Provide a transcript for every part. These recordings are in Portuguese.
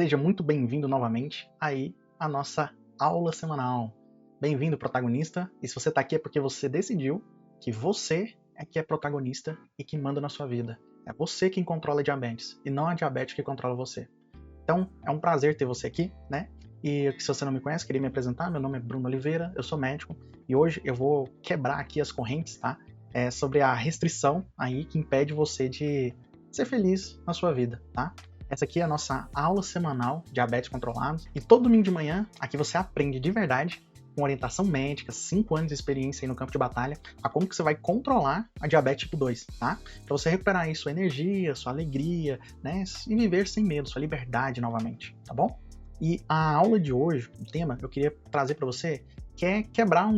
Seja muito bem-vindo novamente aí à nossa aula semanal. Bem-vindo, protagonista. E se você está aqui é porque você decidiu que você é que é protagonista e que manda na sua vida. É você quem controla a diabetes e não a diabetes que controla você. Então, é um prazer ter você aqui, né? E se você não me conhece, queria me apresentar. Meu nome é Bruno Oliveira, eu sou médico e hoje eu vou quebrar aqui as correntes, tá? Sobre a restrição aí que impede você de ser feliz na sua vida, tá? Essa aqui é a nossa aula semanal de diabetes controlado e todo domingo de manhã aqui você aprende de verdade, com orientação médica, 5 anos de experiência aí no campo de batalha, a como que você vai controlar a diabetes tipo 2, tá? Para você recuperar aí sua energia, sua alegria, né? E viver sem medo, sua liberdade novamente, tá bom? E a aula de hoje, o tema que eu queria trazer para você, que é quebrar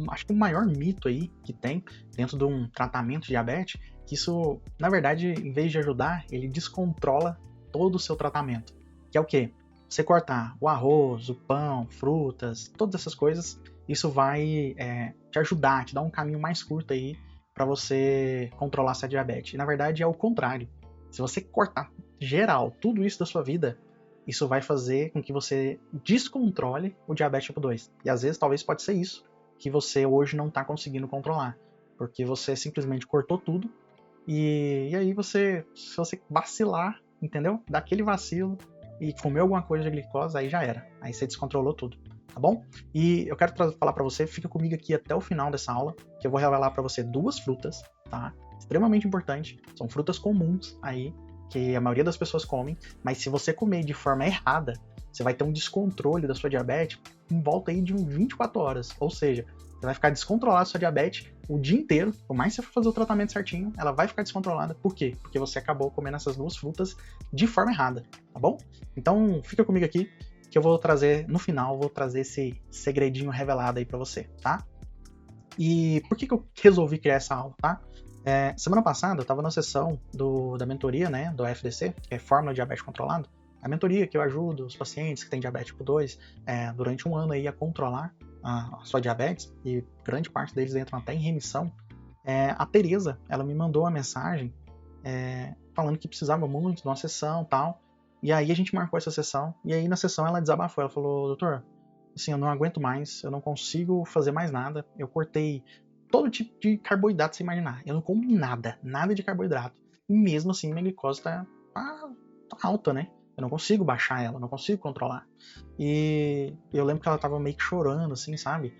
acho que o maior mito aí que tem dentro de um tratamento de diabetes, que isso, na verdade, em vez de ajudar, ele descontrola todo o seu tratamento. Que é o quê? Você cortar o arroz, o pão, frutas, todas essas coisas, isso vai te ajudar, te dar um caminho mais curto aí para você controlar essa diabetes. E, na verdade, é o contrário. Se você cortar geral tudo isso da sua vida, isso vai fazer com que você descontrole o diabetes tipo 2. E às vezes talvez pode ser isso que você hoje não está conseguindo controlar, porque você simplesmente cortou tudo e aí você, se você vacilar, entendeu? Daquele vacilo e comer alguma coisa de glicose, aí já era. Aí você descontrolou tudo, tá bom? E eu quero falar para você, fica comigo aqui até o final dessa aula, que eu vou revelar para você 2 frutas, tá? Extremamente importante, são frutas comuns aí, que a maioria das pessoas comem, mas se você comer de forma errada, você vai ter um descontrole da sua diabetes em volta aí de 24 horas, ou seja, você vai ficar descontrolado a sua diabetes o dia inteiro, por mais que você for fazer o tratamento certinho, ela vai ficar descontrolada. Por quê? Porque você acabou comendo essas 2 frutas de forma errada, tá bom? Então fica comigo aqui, que eu vou trazer, no final, vou trazer esse segredinho revelado aí pra você, tá? E por que eu resolvi criar essa aula, tá? Semana passada eu estava na sessão da mentoria, né, do FDC, que é Fórmula de Diabetes Controlado, a mentoria que eu ajudo os pacientes que têm diabetes tipo 2 durante um ano aí a controlar a sua diabetes, e grande parte deles entram até em remissão. A Tereza, ela me mandou uma mensagem falando que precisava muito de uma sessão e tal, e aí a gente marcou essa sessão, e aí na sessão ela desabafou, ela falou: doutor, assim, eu não aguento mais, eu não consigo fazer mais nada, eu cortei todo tipo de carboidrato você imaginar, eu não como nada de carboidrato, e mesmo assim minha glicose tá alta, né? Eu não consigo baixar ela, não consigo controlar. E eu lembro que ela tava meio que chorando, assim, sabe?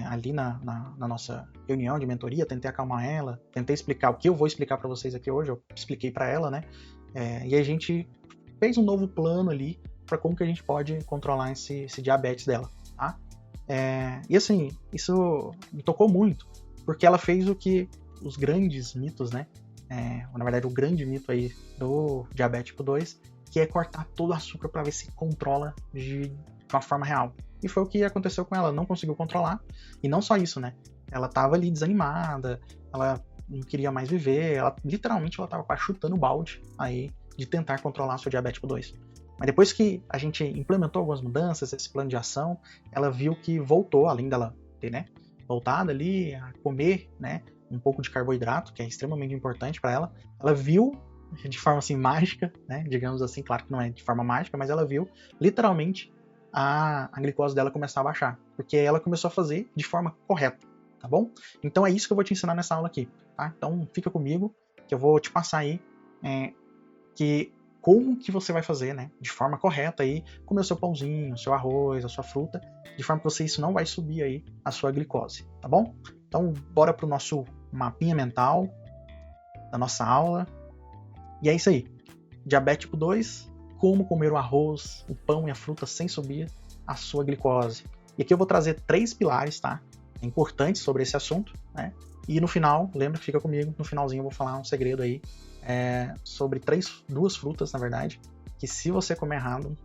Ali na nossa reunião de mentoria, tentei acalmar ela, tentei explicar o que eu vou explicar para vocês aqui hoje, eu expliquei para ela, né? E a gente fez um novo plano ali para como que a gente pode controlar esse diabetes dela, tá? E assim, isso me tocou muito, porque ela fez o que os grandes mitos, né? Na verdade, o grande mito aí do diabetes tipo 2, que é cortar todo o açúcar para ver se controla de uma forma real. E foi o que aconteceu com ela, não conseguiu controlar. E não só isso, né? Ela tava ali desanimada, ela não queria mais viver, ela literalmente ela tava quase chutando o balde aí de tentar controlar seu diabetes tipo 2. Mas depois que a gente implementou algumas mudanças, esse plano de ação, ela viu que voltou, além dela ter, né, voltado ali a comer, né, um pouco de carboidrato, que é extremamente importante para ela, ela viu de forma assim mágica, né, digamos assim, claro que não é de forma mágica, mas ela viu literalmente a glicose dela começar a baixar, porque ela começou a fazer de forma correta, tá bom? Então é isso que eu vou te ensinar nessa aula aqui, tá? Então fica comigo, que eu vou te passar aí que como que você vai fazer, né, de forma correta aí, comer o seu pãozinho, o seu arroz, a sua fruta, de forma que isso não vai subir aí a sua glicose, tá bom? Então bora pro nosso mapinha mental da nossa aula. E é isso aí. Diabetes tipo 2, como comer o arroz, o pão e a fruta sem subir a sua glicose. E aqui eu vou trazer 3 pilares, tá? Importantes sobre esse assunto, né? E no final, lembra que fica comigo, no finalzinho eu vou falar um segredo aí sobre 2 frutas, na verdade, que se você comer errado,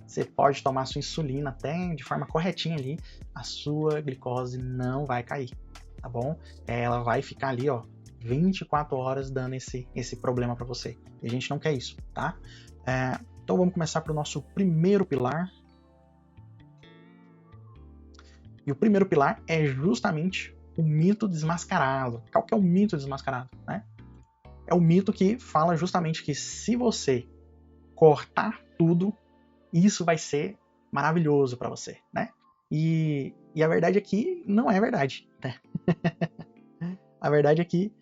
você pode tomar sua insulina até de forma corretinha ali, a sua glicose não vai cair, tá bom? Ela vai ficar ali, ó, 24 horas dando esse problema para você. E a gente não quer isso, tá? Então vamos começar para o nosso primeiro pilar. E o primeiro pilar é justamente o mito desmascarado. Qual que é o mito desmascarado, né? É o mito que fala justamente que se você cortar tudo, isso vai ser maravilhoso para você, né? E a verdade é que não é verdade, né? A verdade é que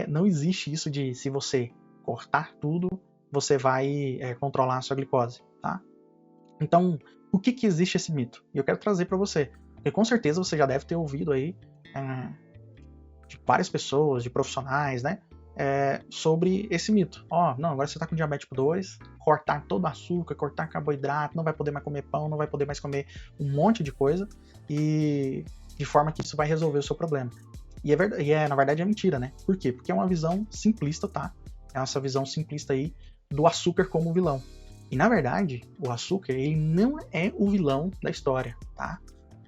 não existe isso de se você cortar tudo, você vai controlar a sua glicose, tá? Então, por que existe esse mito? E eu quero trazer para você, porque com certeza você já deve ter ouvido aí de várias pessoas, de profissionais, né? Sobre esse mito. Não, agora você tá com diabetes tipo 2, cortar todo açúcar, cortar carboidrato, não vai poder mais comer pão, não vai poder mais comer um monte de coisa, e de forma que isso vai resolver o seu problema. E na verdade é mentira, né? Por quê? Porque é uma visão simplista, tá? É essa visão simplista aí do açúcar como vilão. E na verdade, o açúcar, ele não é o vilão da história, tá?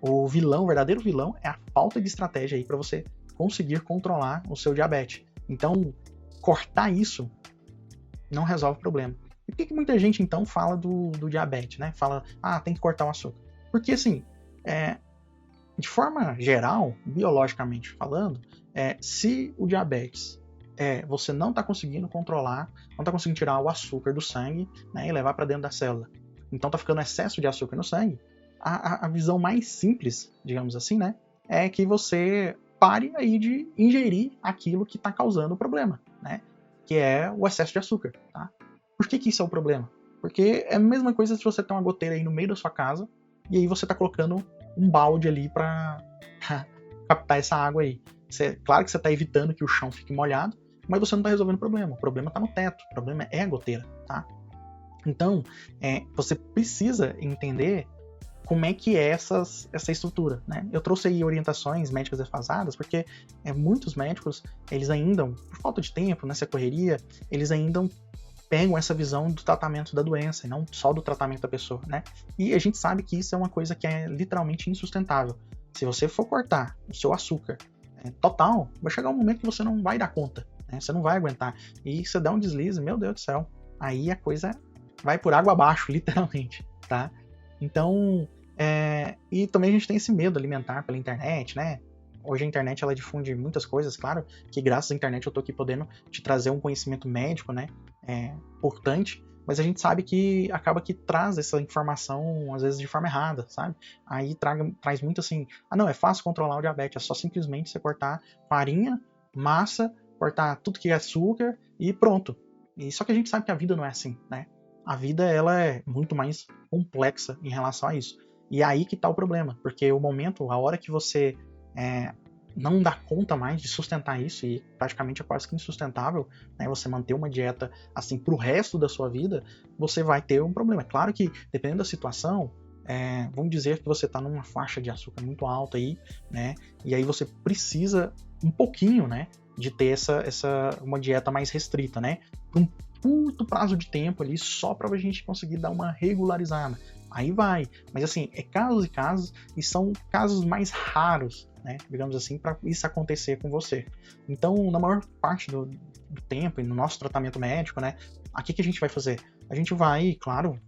O verdadeiro vilão é a falta de estratégia aí para você conseguir controlar o seu diabetes. Então, cortar isso não resolve o problema. E por que muita gente, então, fala do diabetes, né? Fala, tem que cortar o açúcar. Porque, assim, de forma geral, biologicamente falando, se o diabetes você não está conseguindo controlar, não está conseguindo tirar o açúcar do sangue, né, e levar para dentro da célula, então está ficando excesso de açúcar no sangue, a visão mais simples, digamos assim, né, é que você pare aí de ingerir aquilo que está causando o problema, né, que é o excesso de açúcar. Tá? Por que isso é o problema? Porque é a mesma coisa se você tem uma goteira aí no meio da sua casa e aí você está colocando um balde ali para captar essa água aí. Claro que você está evitando que o chão fique molhado, mas você não está resolvendo o problema. O problema está no teto, o problema é a goteira, tá? Então, você precisa entender como é que é essa estrutura, né? Eu trouxe aí orientações médicas defasadas, porque muitos médicos, eles ainda, por falta de tempo, nessa correria, eles ainda pegam essa visão do tratamento da doença, e não só do tratamento da pessoa, né? E a gente sabe que isso é uma coisa que é literalmente insustentável. Se você for cortar o seu açúcar total, vai chegar um momento que você não vai dar conta, né? Você não vai aguentar. E você dá um deslize, meu Deus do céu, aí a coisa vai por água abaixo, literalmente, tá? Então, e também a gente tem esse medo alimentar pela internet, né? Hoje a internet ela difunde muitas coisas, claro que graças à internet eu tô aqui podendo te trazer um conhecimento médico, né? Importante, mas a gente sabe que acaba que traz essa informação às vezes de forma errada, sabe? Aí traz muito assim, não, é fácil controlar o diabetes, é só simplesmente você cortar farinha, massa, cortar tudo que é açúcar e pronto. E só que a gente sabe que a vida não é assim, né? A vida ela é muito mais complexa em relação a isso. E é aí que tá o problema, porque o momento, a hora que você não dá conta mais de sustentar isso, e praticamente é quase que insustentável, né, você manter uma dieta assim pro resto da sua vida, você vai ter um problema. É claro que, dependendo da situação, vamos dizer que você está numa faixa de açúcar muito alta aí, né, e aí você precisa um pouquinho, né, de ter uma dieta mais restrita, né, por um curto prazo de tempo ali, só para a gente conseguir dar uma regularizada. Aí vai, mas assim, é casos e casos, e são casos mais raros, né, digamos assim, para isso acontecer com você. Então, na maior parte do tempo, e no nosso tratamento médico, né, aqui que a gente vai fazer? A gente vai, claro,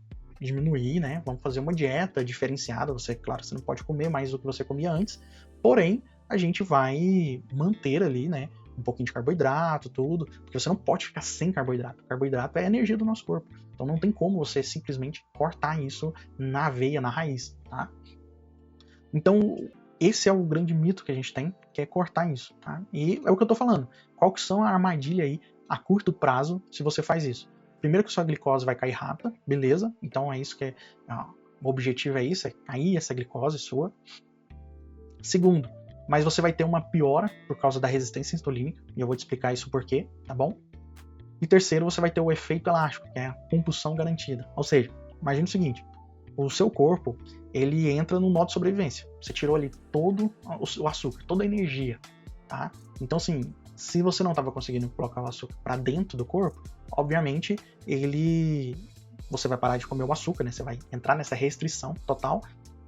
diminuir, né, vamos fazer uma dieta diferenciada, claro, você não pode comer mais do que você comia antes, porém, a gente vai manter ali, né, um pouquinho de carboidrato, tudo, porque você não pode ficar sem carboidrato. Carboidrato é a energia do nosso corpo. Então não tem como você simplesmente cortar isso na veia, na raiz, tá? Então, esse é o grande mito que a gente tem, que é cortar isso, tá? E é o que eu tô falando. Qual que são a armadilha aí a curto prazo se você faz isso? Primeiro que sua glicose vai cair rápida, beleza? Então é isso que o objetivo é isso, é cair essa glicose sua. Segundo, mas você vai ter uma piora por causa da resistência insulínica, e eu vou te explicar isso por quê, tá bom? E terceiro, você vai ter o efeito elástico, que é a compulsão garantida. Ou seja, imagine o seguinte, o seu corpo, ele entra no modo sobrevivência. Você tirou ali todo o açúcar, toda a energia, tá? Então, assim, se você não estava conseguindo colocar o açúcar para dentro do corpo, obviamente, você vai parar de comer o açúcar, né? Você vai entrar nessa restrição total,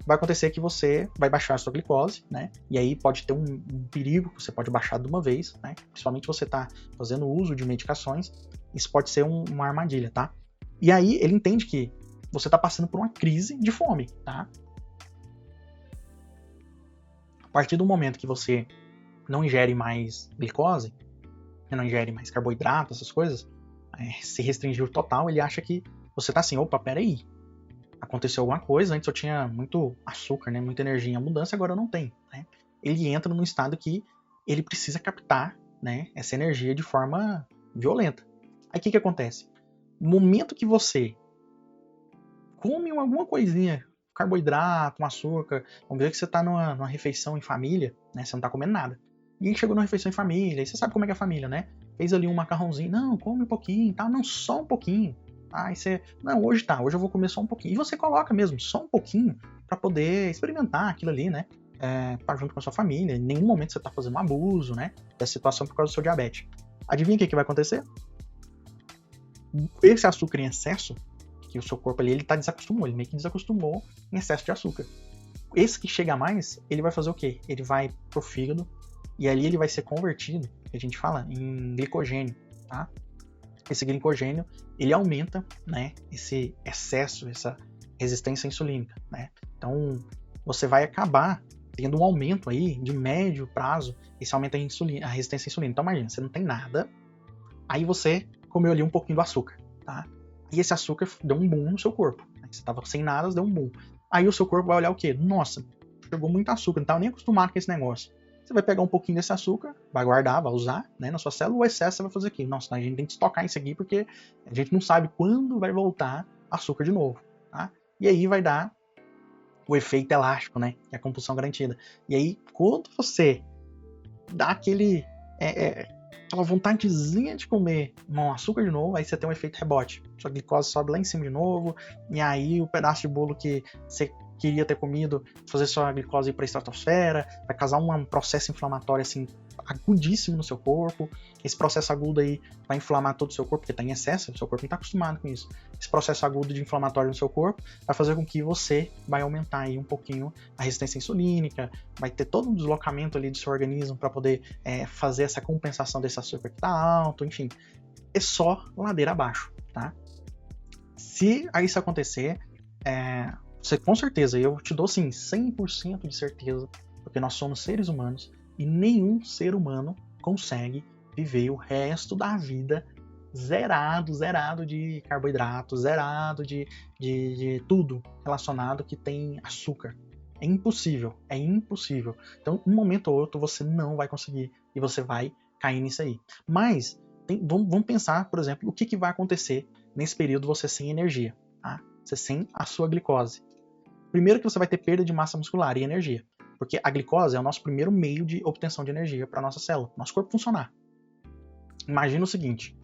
vai acontecer que você vai baixar a sua glicose, né? E aí pode ter um perigo que você pode baixar de uma vez, né? Principalmente se você está fazendo uso de medicações, isso pode ser uma armadilha, tá? E aí ele entende que você está passando por uma crise de fome, tá? A partir do momento que você não ingere mais glicose, não ingere mais carboidrato, essas coisas, se restringiu total, ele acha que você tá assim, opa, peraí, aconteceu alguma coisa, antes eu tinha muito açúcar, né, muita energia em abundância, agora eu não tenho, né? Ele entra num estado que ele precisa captar, né, essa energia de forma violenta. Aí o que acontece? No momento que você come alguma coisinha, carboidrato, um açúcar, vamos ver que você está numa refeição em família, né, você não está comendo nada. E aí chegou numa refeição em família, e você sabe como é que é a família, né? Fez ali um macarrãozinho, não, come um pouquinho, tá? Não, só um pouquinho. Aí você, não, hoje eu vou comer só um pouquinho. E você coloca mesmo, só um pouquinho, para poder experimentar aquilo ali, né? Tá junto com a sua família. Em nenhum momento você tá fazendo um abuso, né? Dessa situação por causa do seu diabetes. Adivinha o que vai acontecer? Esse açúcar em excesso, que o seu corpo ali, ele meio que desacostumou em excesso de açúcar. Esse que chega a mais, ele vai fazer o quê? Ele vai pro fígado, e ali ele vai ser convertido, que a gente fala, em glicogênio, tá? Esse glicogênio, ele aumenta, né, esse excesso, essa resistência insulínica, né? Então, você vai acabar tendo um aumento aí de médio prazo, esse aumento a resistência insulínica. Então, imagina, você não tem nada, aí você comeu ali um pouquinho do açúcar, tá? E esse açúcar deu um boom no seu corpo. Né? Você tava sem nada, deu um boom. Aí o seu corpo vai olhar o quê? Nossa, chegou muito açúcar, não tava nem acostumado com esse negócio. Você vai pegar um pouquinho desse açúcar, vai guardar, vai usar, né, na sua célula, o excesso você vai fazer aqui. Nossa, a gente tem que estocar isso aqui porque a gente não sabe quando vai voltar açúcar de novo, tá? E aí vai dar o efeito elástico, né, que é a compulsão garantida. E aí, quando você dá aquela vontadezinha de comer um açúcar de novo, aí você tem um efeito rebote. Sua glicose sobe lá em cima de novo, e aí o pedaço de bolo que você queria ter comido, fazer sua glicose ir para a estratosfera, vai causar um processo inflamatório assim agudíssimo no seu corpo. Esse processo agudo aí vai inflamar todo o seu corpo, porque está em excesso, o seu corpo não está acostumado com isso. Esse processo agudo de inflamatório no seu corpo vai fazer com que você vai aumentar aí um pouquinho a resistência insulínica, vai ter todo um deslocamento ali do seu organismo para poder fazer essa compensação desse açúcar que está alto, enfim. É só ladeira abaixo, tá? Se isso acontecer, você com certeza, eu te dou sim 100% de certeza, porque nós somos seres humanos e nenhum ser humano consegue viver o resto da vida zerado de carboidrato, zerado de tudo relacionado que tem açúcar. É impossível, é impossível. Então, um momento ou outro você não vai conseguir e você vai cair nisso aí. Mas, vamos pensar, por exemplo, o que vai acontecer nesse período você sem energia, tá? Você sem a sua glicose. Primeiro que você vai ter perda de massa muscular e energia, porque a glicose é o nosso primeiro meio de obtenção de energia para a nossa célula, nosso corpo funcionar. Imagina o seguinte,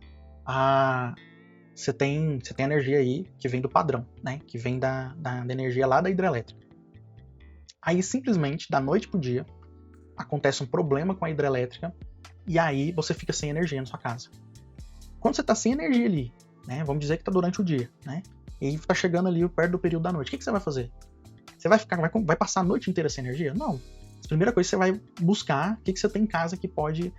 você tem energia aí que vem do padrão, né? Que vem da energia lá da hidrelétrica. Aí simplesmente, da noite pro dia, acontece um problema com a hidrelétrica e aí você fica sem energia na sua casa. Quando você está sem energia ali, né? Vamos dizer que está durante o dia, né? E está chegando ali perto do período da noite, o que você vai fazer? Você vai passar a noite inteira sem energia? Não. A primeira coisa, você vai buscar o que você tem em casa que pode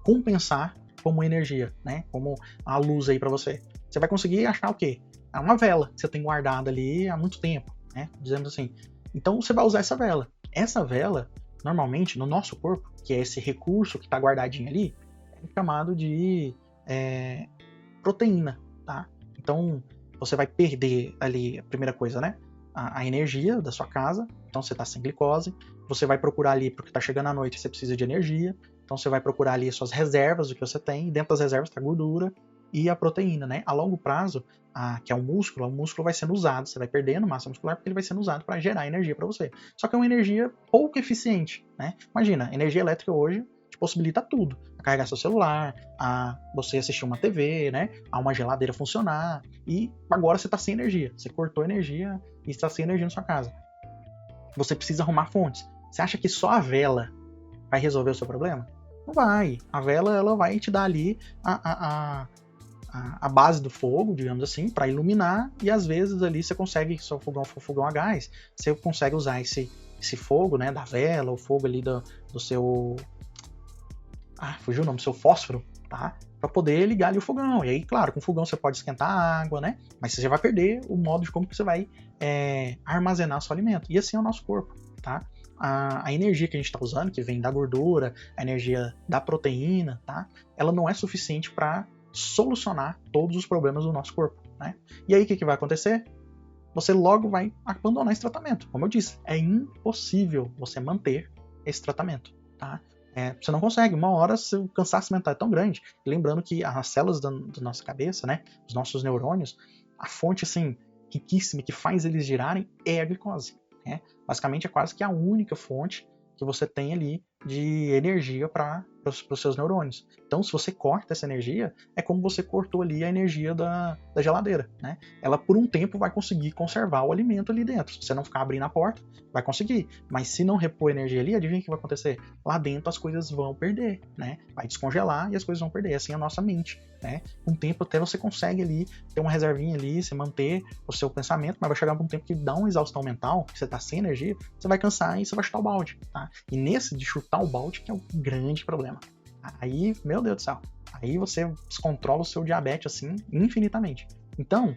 compensar como energia, né? Como a luz aí para você. Você vai conseguir achar o quê? Uma vela que você tem guardada ali há muito tempo, né? Dizendo assim. Então você vai usar essa vela. Essa vela, normalmente, no nosso corpo, que é esse recurso que está guardadinho ali, é chamado de proteína, tá? Então você vai perder ali a primeira coisa, né? A energia da sua casa, então você está sem glicose, você vai procurar ali, porque está chegando a noite, você precisa de energia, então você vai procurar ali suas reservas, o que você tem, e dentro das reservas está a gordura e a proteína, né? A longo prazo, que é o músculo vai sendo usado, você vai perdendo massa muscular porque ele vai sendo usado para gerar energia para você. Só que é uma energia pouco eficiente, né? Imagina, energia elétrica hoje te possibilita tudo. A carregar seu celular, a você assistir uma TV, né? A uma geladeira funcionar. E agora você está sem energia. Você cortou energia e está sem energia na sua casa. Você precisa arrumar fontes. Você acha que só a vela vai resolver o seu problema? Não vai. A vela ela vai te dar ali a base do fogo, digamos assim, para iluminar, e às vezes ali você consegue, se o fogão for fogão a gás, você consegue usar esse fogo, né, da vela, o fogo ali do seu... fugiu o nome, do seu fósforo, tá? Para poder ligar ali o fogão. E aí, claro, com o fogão você pode esquentar a água, né? Mas você já vai perder o modo de como que você vai armazenar seu alimento. E assim é o nosso corpo, tá? A energia que a gente está usando, que vem da gordura, a energia da proteína, tá? Ela não é suficiente para solucionar todos os problemas do nosso corpo, né? E aí o que vai acontecer? você logo vai abandonar esse tratamento. Como eu disse, é impossível você manter esse tratamento, tá? Você não consegue. Uma hora o cansaço mental é tão grande. Lembrando que as células da nossa cabeça, né, os nossos neurônios, a fonte assim riquíssima que faz eles girarem é a glicose. Né? Basicamente é quase que a única fonte que você tem ali de energia para os seus neurônios. Então, se você corta essa energia, é como você cortou ali a energia da geladeira. Né? Ela, por um tempo, vai conseguir conservar o alimento ali dentro. Se você não ficar abrindo a porta, vai conseguir. Mas se não repor energia ali, adivinha o que vai acontecer? Lá dentro as coisas vão perder. Né? Vai descongelar e as coisas vão perder. Assim é a nossa mente. Né? Com o tempo até você consegue ali ter uma reservinha ali, você manter o seu pensamento, mas vai chegar um tempo que dá uma exaustão mental, que você está sem energia, você vai cansar e você vai chutar o balde. Tá? E nesse de chutar o balde que é o grande problema. Aí, meu Deus do céu, aí você descontrola o seu diabetes assim infinitamente. Então,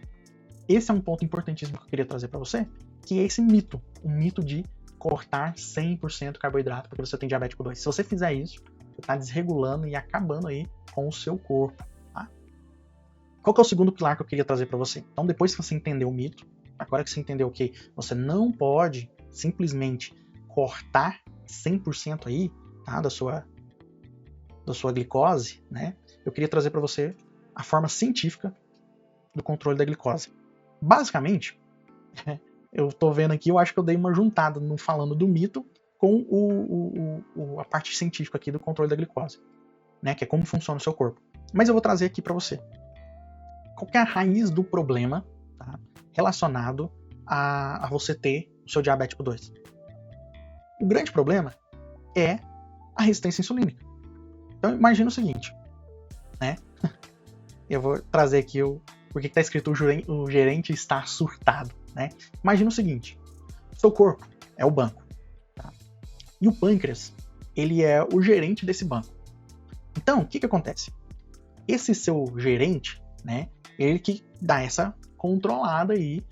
esse é um ponto importantíssimo que eu queria trazer para você, que é esse mito, o mito de cortar 100% carboidrato porque você tem diabetes tipo 2. Se você fizer isso, você está desregulando e acabando aí com o seu corpo. Tá? Qual que é o segundo pilar que eu queria trazer para você? Então, depois que você entendeu o mito, agora que você entendeu que você não pode simplesmente cortar 100% aí, tá, da sua glicose, né? Eu queria trazer para você a forma científica do controle da glicose. Basicamente, eu tô vendo aqui, eu acho que eu dei uma juntada no falando do mito com a parte científica aqui do controle da glicose, né? Que é como funciona o seu corpo. Mas eu vou trazer aqui para você. Qual que é a raiz do problema, tá, relacionado a você ter o seu diabetes tipo 2? O grande problema é a resistência insulínica. Então imagina o seguinte, né? Eu vou trazer aqui porque está escrito o gerente está surtado, né? Imagina o seguinte, seu corpo é o banco, tá? E o pâncreas, ele é o gerente desse banco. Então, o que acontece? Esse seu gerente, né? Ele que dá essa controlada aí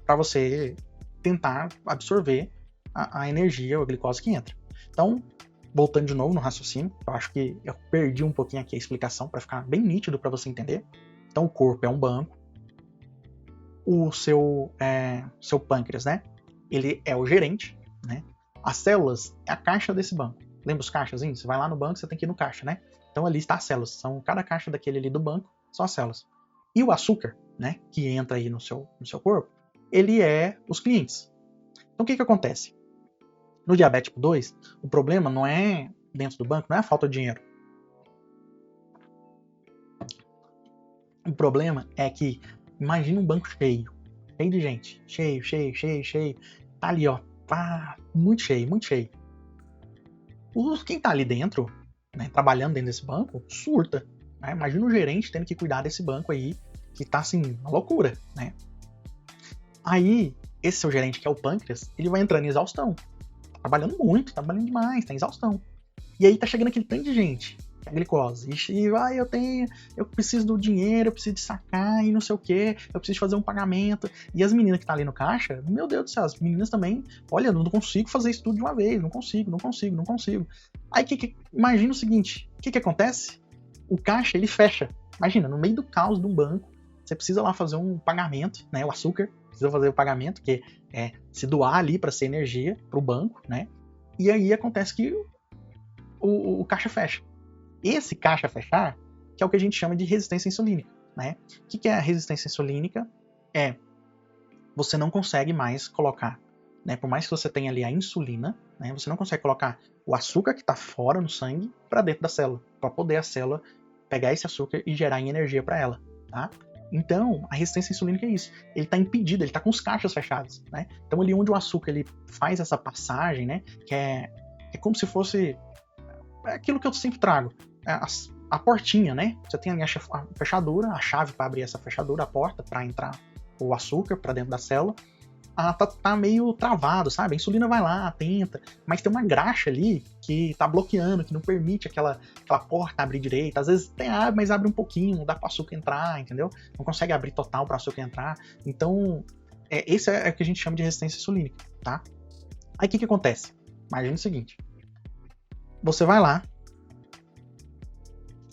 para você tentar absorver a energia, a glicose que entra. Então, voltando de novo no raciocínio, eu acho que eu perdi um pouquinho aqui a explicação para ficar bem nítido para você entender. Então o corpo é um banco, o seu pâncreas, né? Ele é o gerente, né? As células é a caixa desse banco. Lembra os caixazinhos? Você vai lá no banco, você tem que ir no caixa, né? Então ali está as células. Cada caixa daquele ali do banco são as células. E o açúcar, né? Que entra aí no seu corpo, ele é os clientes. Então o que acontece? No diabetes tipo 2, o problema não é dentro do banco, não é a falta de dinheiro. O problema é que, imagina um banco cheio de gente, cheio, tá ali, ó, muito cheio. Quem tá ali dentro, né, trabalhando dentro desse banco, surta. Né? Imagina o gerente tendo que cuidar desse banco aí, que tá assim, uma loucura, né? Aí, esse seu gerente, que é o pâncreas, ele vai entrando em exaustão. Trabalhando muito, trabalhando demais, tá em exaustão. E aí tá chegando aquele tanto de gente, que é a glicose. E eu preciso do dinheiro, eu preciso de sacar e não sei o que, eu preciso fazer um pagamento. E as meninas que tá ali no caixa, meu Deus do céu, as meninas também, olha, não consigo fazer isso tudo de uma vez, não consigo. Aí imagina o seguinte, o que acontece? O caixa, ele fecha. Imagina, no meio do caos de um banco, você precisa lá fazer um pagamento, né, o açúcar, precisa fazer o pagamento, que é se doar ali para ser energia para o banco, né? E aí acontece que o caixa fecha. Esse caixa fechar, que é o que a gente chama de resistência insulínica, né? O que é a resistência insulínica? Você não consegue mais colocar, né? Por mais que você tenha ali a insulina, né? Você não consegue colocar o açúcar que está fora no sangue para dentro da célula, para poder a célula pegar esse açúcar e gerar energia para ela, tá? Então, a resistência insulínica é isso. Ele está impedido, ele está com os caixas fechados, né? Então, ali onde o açúcar ele faz essa passagem, né? Que é como se fosse aquilo que eu sempre trago. A portinha, né? Você tem ali a fechadura, a chave para abrir essa fechadura, a porta para entrar o açúcar para dentro da célula. Tá meio travado, sabe? A insulina vai lá, tenta, mas tem uma graxa ali que tá bloqueando, que não permite aquela porta abrir direito. Às vezes tem abre, mas abre um pouquinho, não dá para o açúcar entrar, entendeu? Não consegue abrir total para o açúcar entrar. Então, esse é o que a gente chama de resistência insulínica, tá? Aí o que acontece? Imagina o seguinte. Você vai lá.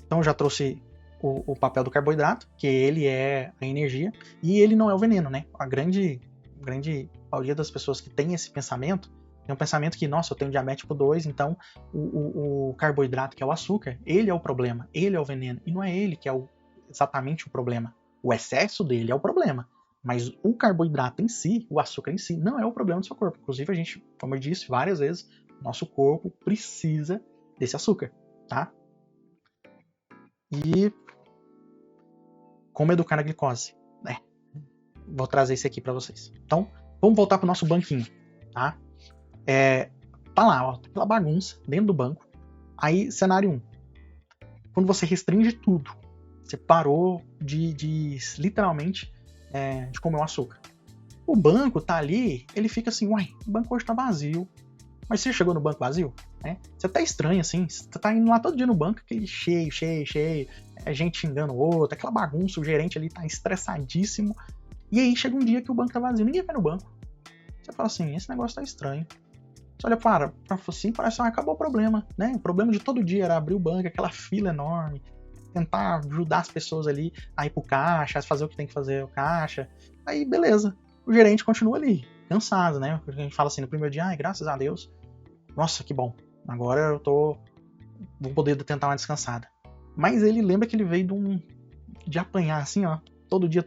Então, eu já trouxe o papel do carboidrato, que ele é a energia, e ele não é o veneno, né? A grande maioria das pessoas que tem esse pensamento, tem um pensamento que, nossa, eu tenho diabetes tipo 2, então o carboidrato, que é o açúcar, ele é o problema, ele é o veneno, e não é ele que é exatamente o problema. O excesso dele é o problema, mas o carboidrato em si, o açúcar em si, não é o problema do seu corpo. Inclusive, a gente, como eu disse várias vezes, nosso corpo precisa desse açúcar, tá? E como educar a glicose, né? Vou trazer isso aqui para vocês. Então, vamos voltar pro nosso banquinho, tá? Tá lá, ó, aquela bagunça dentro do banco. Aí, cenário 1. Quando você restringe tudo, você parou de literalmente de comer o açúcar. O banco tá ali, ele fica assim, uai, o banco hoje tá vazio. Mas você chegou no banco vazio? Né? Você tá estranho assim, você tá indo lá todo dia no banco, aquele cheio, gente xingando o outro, aquela bagunça, o gerente ali tá estressadíssimo. E aí chega um dia que o banco tá vazio, ninguém vai no banco. Você fala assim, esse negócio tá estranho. Você olha para assim, parece que acabou o problema, né? O problema de todo dia era abrir o banco, aquela fila enorme, tentar ajudar as pessoas ali a ir pro caixa, a fazer o que tem que fazer o caixa. Aí, beleza. O gerente continua ali, cansado, né? A gente fala assim, no primeiro dia, ai, graças a Deus, nossa, que bom. Agora eu vou poder tentar uma descansada. Mas ele lembra que ele veio de apanhar assim, ó, todo dia.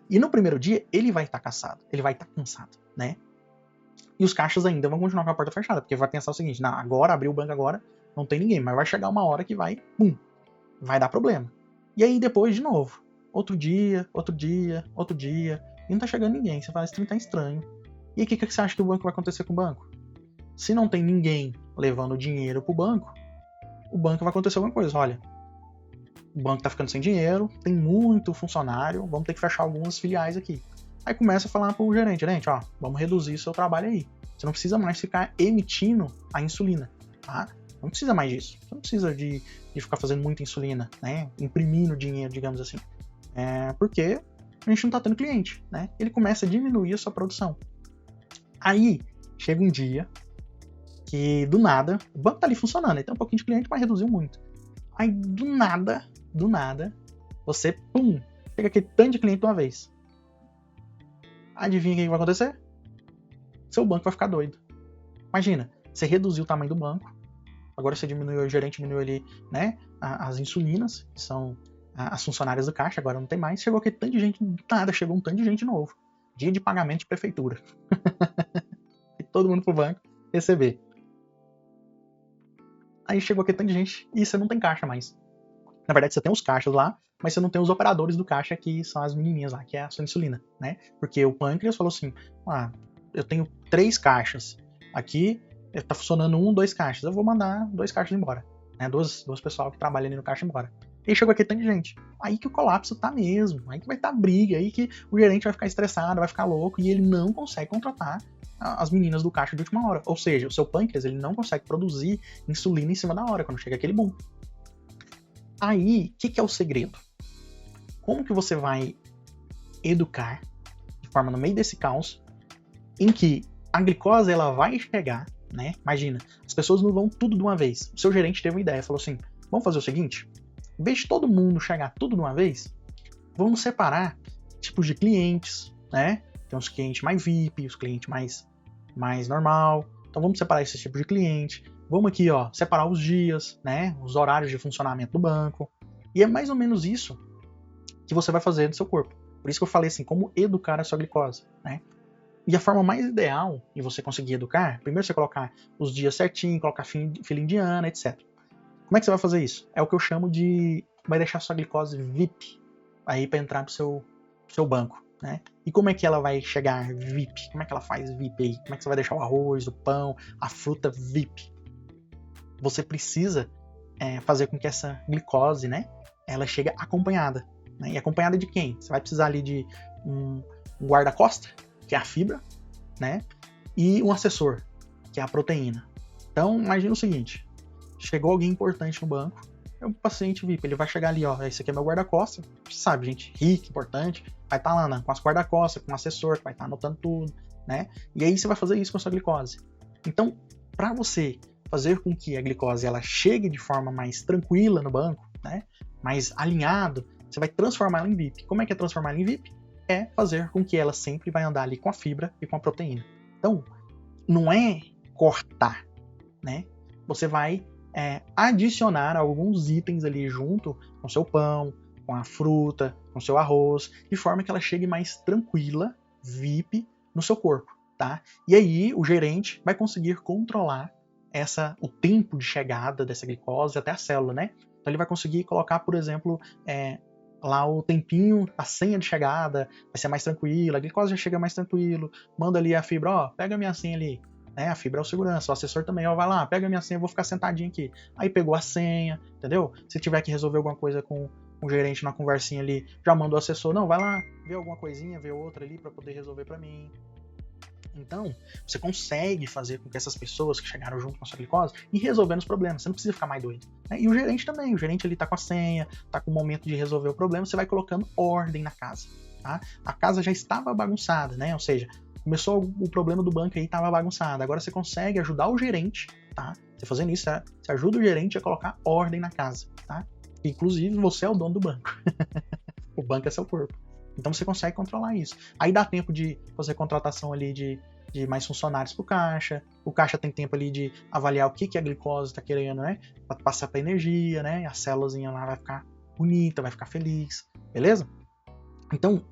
E no primeiro dia, ele vai estar cansado, ele vai estar cansado, né? E os caixas ainda vão continuar com a porta fechada, porque vai pensar o seguinte, não, agora, abriu o banco agora, não tem ninguém, mas vai chegar uma hora que vai dar problema. E aí depois, de novo, outro dia, e não tá chegando ninguém, você fala, esse trem tá estranho. E aí o que você acha que o banco vai acontecer com o banco? Se não tem ninguém levando dinheiro pro banco, o banco vai acontecer alguma coisa, olha, o banco tá ficando sem dinheiro, tem muito funcionário, vamos ter que fechar algumas filiais aqui. Aí começa a falar pro gerente, ó, vamos reduzir o seu trabalho aí. Você não precisa mais ficar emitindo a insulina, tá? Não precisa mais disso. Você não precisa de ficar fazendo muita insulina, né? Imprimindo dinheiro, digamos assim. Porque a gente não tá tendo cliente, né? Ele começa a diminuir a sua produção. Aí, chega um dia que, do nada, o banco tá ali funcionando, ele tem um pouquinho de cliente, mas reduziu muito. Aí, do nada, você, chega aquele tanto de cliente de uma vez. Adivinha o que vai acontecer? Seu banco vai ficar doido. Imagina, você reduziu o tamanho do banco, agora você diminuiu, o gerente diminuiu ali, né, as insulinas, que são as funcionárias do caixa, agora não tem mais, chegou aquele tanto de gente, do nada, chegou um tanto de gente novo. Dia de pagamento de prefeitura. E todo mundo pro banco receber. Aí chegou aquele tanto de gente e você não tem caixa mais. Na verdade, você tem os caixas lá, mas você não tem os operadores do caixa, que são as menininhas lá, que é a sua insulina, né? Porque o pâncreas falou assim, eu tenho 3 caixas. Aqui tá funcionando 2 caixas. Eu vou mandar 2 caixas embora. Né? Duas pessoal que trabalham ali no caixa embora. E chegou aqui tanto de gente. Aí que o colapso tá mesmo. Aí que vai estar briga. Aí que o gerente vai ficar estressado, vai ficar louco. E ele não consegue contratar as meninas do caixa de última hora. Ou seja, o seu pâncreas ele não consegue produzir insulina em cima da hora, quando chega aquele boom. Aí, o que é o segredo? Como que você vai educar de forma no meio desse caos em que a glicose ela vai chegar, né? Imagina, as pessoas não vão tudo de uma vez. O seu gerente teve uma ideia, falou assim, vamos fazer o seguinte, em vez de todo mundo chegar tudo de uma vez, vamos separar tipos de clientes, né? Tem os clientes mais VIP, os clientes mais normal. Então vamos separar esses tipos de cliente. Vamos aqui, ó, separar os dias, né? Os horários de funcionamento do banco. E é mais ou menos isso que você vai fazer do seu corpo. Por isso que eu falei assim, como educar a sua glicose, né? E a forma mais ideal de você conseguir educar, primeiro você colocar os dias certinho, colocar fila indiana, etc. Como é que você vai fazer isso? É o que eu chamo de... vai deixar sua glicose VIP aí para entrar pro seu banco, né? E como é que ela vai chegar VIP? Como é que ela faz VIP aí? Como é que você vai deixar o arroz, o pão, a fruta VIP? Você precisa fazer com que essa glicose, né, ela chegue acompanhada. Né? E acompanhada de quem? Você vai precisar ali de um guarda-costa, que é a fibra, né? E um assessor, que é a proteína. Então, imagina o seguinte, chegou alguém importante no banco, é um paciente VIP, ele vai chegar ali, ó, esse aqui é meu guarda-costas, sabe, gente rica, importante, vai estar lá, né, com as guarda-costas, com o assessor, que vai estar anotando tudo, né? E aí você vai fazer isso com a sua glicose. Então, para você fazer com que a glicose ela chegue de forma mais tranquila no banco, né? Mais alinhado, você vai transformar ela em VIP. Como é que é transformar ela em VIP? É fazer com que ela sempre vai andar ali com a fibra e com a proteína. Então, não é cortar, né? Você vai adicionar alguns itens ali junto com seu pão, com a fruta, com seu arroz, de forma que ela chegue mais tranquila, VIP, no seu corpo, tá? E aí o gerente vai conseguir controlar o tempo de chegada dessa glicose até a célula, né? Então ele vai conseguir colocar, por exemplo, lá o tempinho, a senha de chegada, vai ser mais tranquila, a glicose já chega mais tranquilo, manda ali a fibra, ó, pega a minha senha ali, né? A fibra é o segurança, o assessor também, ó, vai lá, pega a minha senha, eu vou ficar sentadinho aqui. Aí pegou a senha, entendeu? Se tiver que resolver alguma coisa com o gerente na conversinha ali, já manda o assessor, não, vai lá, vê alguma coisinha, vê outra ali para poder resolver para mim. Então, você consegue fazer com que essas pessoas que chegaram junto com a sua glicose ir resolvendo os problemas, você não precisa ficar mais doido. Né? E o gerente também, o gerente ali tá com a senha, tá com o momento de resolver o problema, você vai colocando ordem na casa. Tá? A casa já estava bagunçada, né? Ou seja, começou o problema do banco aí, estava bagunçado. Agora você consegue ajudar o gerente, tá? Você fazendo isso, você ajuda o gerente a colocar ordem na casa, tá? Inclusive, você é o dono do banco. O banco é seu corpo. Então você consegue controlar isso. Aí dá tempo de fazer contratação ali de mais funcionários pro caixa. O caixa tem tempo ali de avaliar o que a glicose está querendo, né? Pra passar pra energia, né? A célulazinha lá vai ficar bonita, vai ficar feliz. Beleza? Então,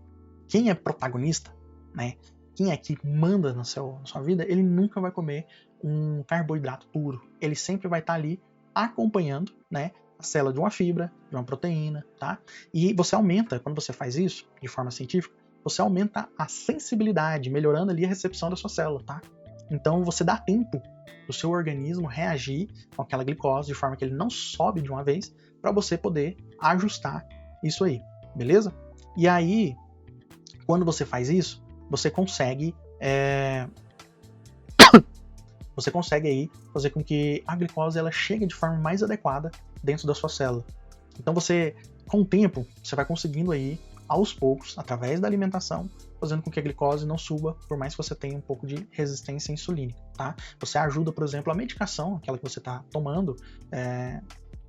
quem é protagonista, né? Quem é que manda na sua vida, ele nunca vai comer um carboidrato puro. Ele sempre vai estar ali acompanhando, né? A célula de uma fibra, de uma proteína, tá? E você aumenta, quando você faz isso, de forma científica, você aumenta a sensibilidade, melhorando ali a recepção da sua célula, tá? Então você dá tempo do seu organismo reagir com aquela glicose de forma que ele não sobe de uma vez, para você poder ajustar isso aí, beleza? E aí, quando você faz isso, você consegue aí fazer com que a glicose ela chegue de forma mais adequada dentro da sua célula. Então você, com o tempo, você vai conseguindo aí, aos poucos, através da alimentação, fazendo com que a glicose não suba, por mais que você tenha um pouco de resistência insulínica, tá? Você ajuda, por exemplo, a medicação, aquela que você está tomando,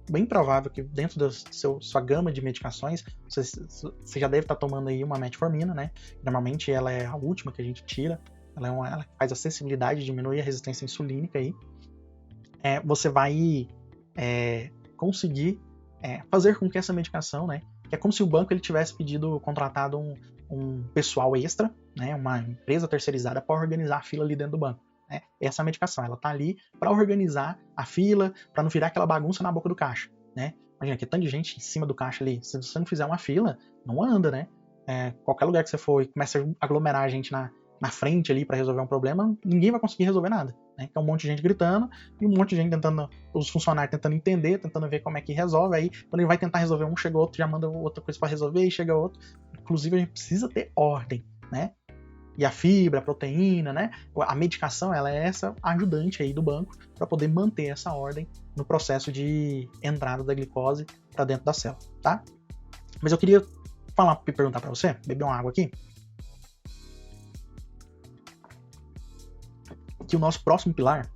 bem provável que dentro da sua gama de medicações, você já deve estar tomando aí uma metformina, né? Normalmente ela é a última que a gente tira, ela faz a sensibilidade, diminui a resistência insulínica aí. Você vai conseguir fazer com que essa medicação, né? Que é como se o banco ele tivesse contratado um pessoal extra, né? Uma empresa terceirizada para organizar a fila ali dentro do banco. Né? Essa medicação, ela tá ali para organizar a fila, para não virar aquela bagunça na boca do caixa, né? Imagina que tanta gente em cima do caixa ali, se você não fizer uma fila, não anda, né? Qualquer lugar que você for e começa a aglomerar a gente na frente ali para resolver um problema, ninguém vai conseguir resolver nada, né? Então um monte de gente gritando e um monte de gente os funcionários tentando entender, tentando ver como é que resolve, aí quando ele vai tentar resolver um, chega outro, já manda outra coisa para resolver e chega outro. Inclusive a gente precisa ter ordem, né? E a fibra, a proteína, né? A medicação, ela é essa ajudante aí do banco para poder manter essa ordem no processo de entrada da glicose para dentro da célula, tá? Mas eu queria perguntar para você, beber uma água aqui, que o nosso próximo pilar,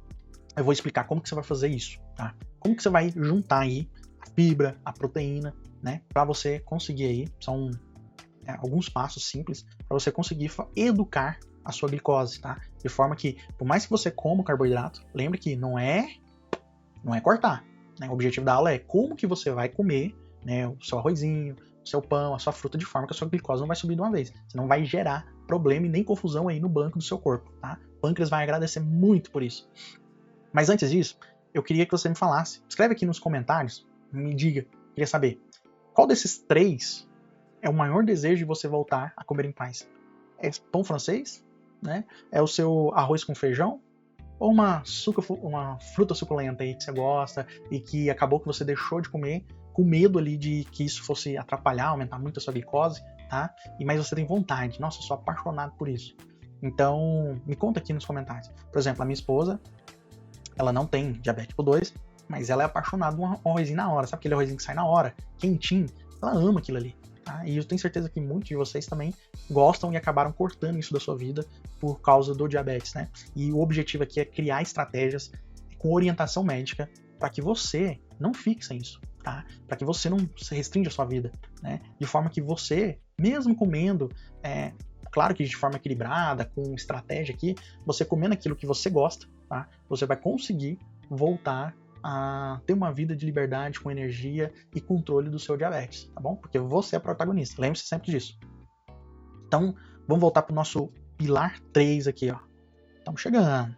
eu vou explicar como que você vai fazer isso, tá? Como que você vai juntar aí a fibra, a proteína, né? Para você conseguir aí, são alguns passos simples para você conseguir educar a sua glicose, tá? De forma que, por mais que você coma o carboidrato, lembre que não é cortar, né? O objetivo da aula é como que você vai comer, né? O seu arrozinho, o seu pão, a sua fruta, de forma que a sua glicose não vai subir de uma vez. Você não vai gerar problema e nem confusão aí no banco do seu corpo, tá? O pâncreas vai agradecer muito por isso. Mas antes disso, eu queria que você me falasse, escreve aqui nos comentários, me diga, queria saber, qual desses 3 é o maior desejo de você voltar a comer em paz? É pão francês? Né? É o seu arroz com feijão? Ou uma fruta suculenta aí que você gosta e que acabou que você deixou de comer com medo ali de que isso fosse atrapalhar, aumentar muito a sua glicose, tá? Mas você tem vontade. Nossa, eu sou apaixonado por isso. Então, me conta aqui nos comentários. Por exemplo, a minha esposa, ela não tem diabetes tipo 2, mas ela é apaixonada por um arrozinho na hora. Sabe aquele arrozinho que sai na hora? Quentinho. Ela ama aquilo ali. Tá? E eu tenho certeza que muitos de vocês também gostam e acabaram cortando isso da sua vida por causa do diabetes, né? E o objetivo aqui é criar estratégias com orientação médica para que você não fique sem isso. tá? Para que você não se restrinja a sua vida, né? De forma que você, mesmo comendo, claro que de forma equilibrada, com estratégia aqui, você comendo aquilo que você gosta, tá? Você vai conseguir voltar a ter uma vida de liberdade, com energia e controle do seu diabetes, tá bom? Porque você é protagonista, lembre-se sempre disso. Então, vamos voltar para o nosso pilar 3 aqui, ó. Estamos chegando.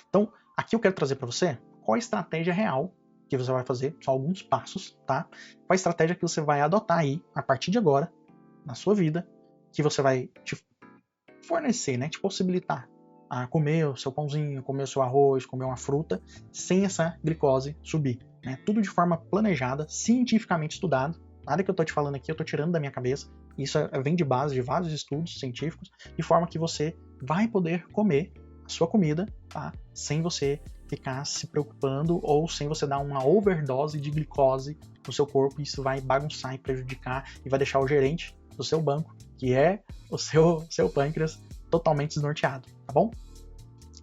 Então, aqui eu quero trazer para você qual a estratégia real que você vai fazer, só alguns passos, tá? Qual a estratégia que você vai adotar aí, a partir de agora, na sua vida, que você vai te fornecer, né? Te possibilitar a comer o seu pãozinho, comer o seu arroz, comer uma fruta, sem essa glicose subir, né? Tudo de forma planejada, cientificamente estudado. Nada que eu tô te falando aqui, eu tô tirando da minha cabeça. Isso vem de base de vários estudos científicos, de forma que você vai poder comer a sua comida, tá? Sem você ficar se preocupando ou sem você dar uma overdose de glicose no seu corpo. Isso vai bagunçar e prejudicar e vai deixar o gerente do seu banco, que é o seu pâncreas, totalmente desnorteado, tá bom?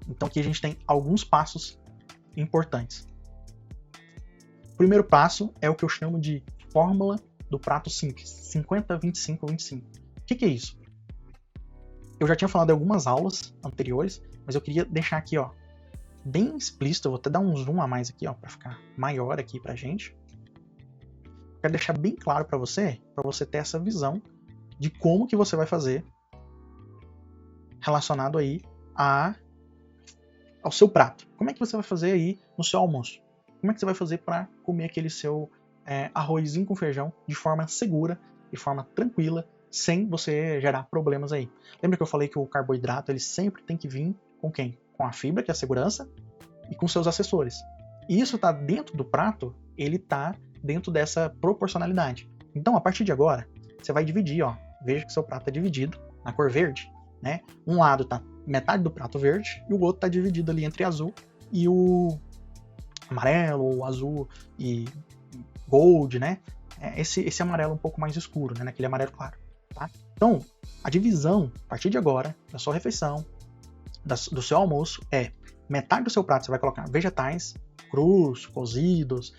Então aqui a gente tem alguns passos importantes. O primeiro passo é o que eu chamo de fórmula do prato simples, 50, 25, 25. O que é isso? Eu já tinha falado em algumas aulas anteriores, mas eu queria deixar aqui, ó, bem explícito. Eu vou até dar um zoom a mais aqui, ó, para ficar maior aqui pra gente. Eu quero deixar bem claro para você ter essa visão de como que você vai fazer relacionado aí ao seu prato. Como é que você vai fazer aí no seu almoço? Como é que você vai fazer para comer aquele seu arrozinho com feijão de forma segura, de forma tranquila, sem você gerar problemas aí? Lembra que eu falei que o carboidrato ele sempre tem que vir com quem? Com a fibra, que é a segurança, e com seus assessores. E isso está dentro do prato, ele está dentro dessa proporcionalidade. Então, a partir de agora, você vai dividir, ó. Veja que seu prato é dividido na cor verde, né? Um lado tá metade do prato verde e o outro tá dividido ali entre azul e o amarelo, ou azul e gold, né? Esse amarelo um pouco mais escuro, né? Aquele amarelo claro, tá? Então, a divisão, a partir de agora, da sua refeição, do seu almoço, é metade do seu prato você vai colocar vegetais crus, cozidos,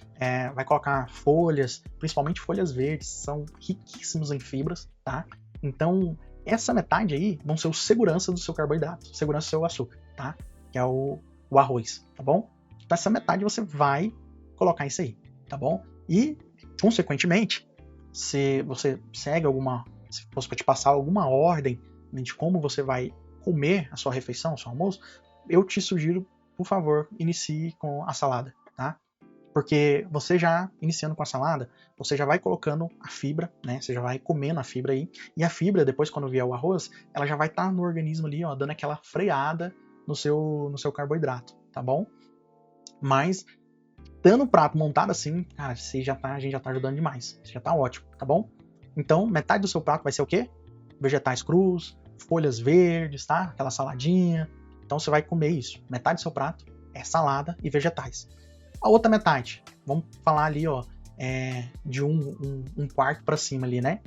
vai colocar folhas, principalmente folhas verdes, são riquíssimos em fibras, tá? Então, essa metade aí vão ser o segurança do seu carboidrato, segurança do seu açúcar, tá? Que é o arroz, tá bom? Então, essa metade você vai colocar isso aí, tá bom? E, consequentemente, se você segue se fosse para te passar alguma ordem de como você vai comer a sua refeição, o seu almoço, eu te sugiro, por favor, inicie com a salada, tá? Porque você já, iniciando com a salada, você já vai colocando a fibra, né? Você já vai comendo a fibra aí. E a fibra, depois quando vier o arroz, ela já vai estar no organismo ali, ó, dando aquela freada no seu carboidrato, tá bom? Mas, dando o prato montado assim, cara, a gente já tá ajudando demais. Já tá ótimo, tá bom? Então, metade do seu prato vai ser o quê? Vegetais crus, folhas verdes, tá? Aquela saladinha. Então você vai comer isso. Metade do seu prato é salada e vegetais. A outra metade, vamos falar ali, ó, de um quarto para cima ali, né?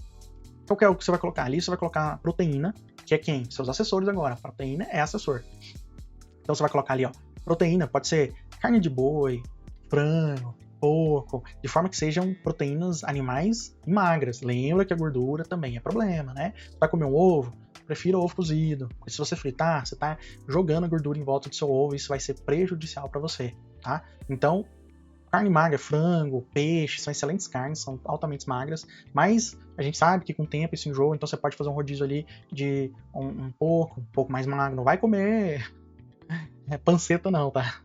Então, que é o que você vai colocar ali? Você vai colocar proteína, que é quem? Seus assessores agora. Proteína é assessor. Então você vai colocar ali, ó, proteína, pode ser carne de boi, frango, porco, de forma que sejam proteínas animais e magras. Lembra que a gordura também é problema, né? Você vai comer um ovo, prefira ovo cozido. Porque se você fritar, você está jogando a gordura em volta do seu ovo e isso vai ser prejudicial para você, tá? Então, carne magra, frango, peixe, são excelentes carnes, são altamente magras, mas a gente sabe que com o tempo isso enjoa, então você pode fazer um rodízio ali de um pouco mais magro. Não vai comer panceta não, tá?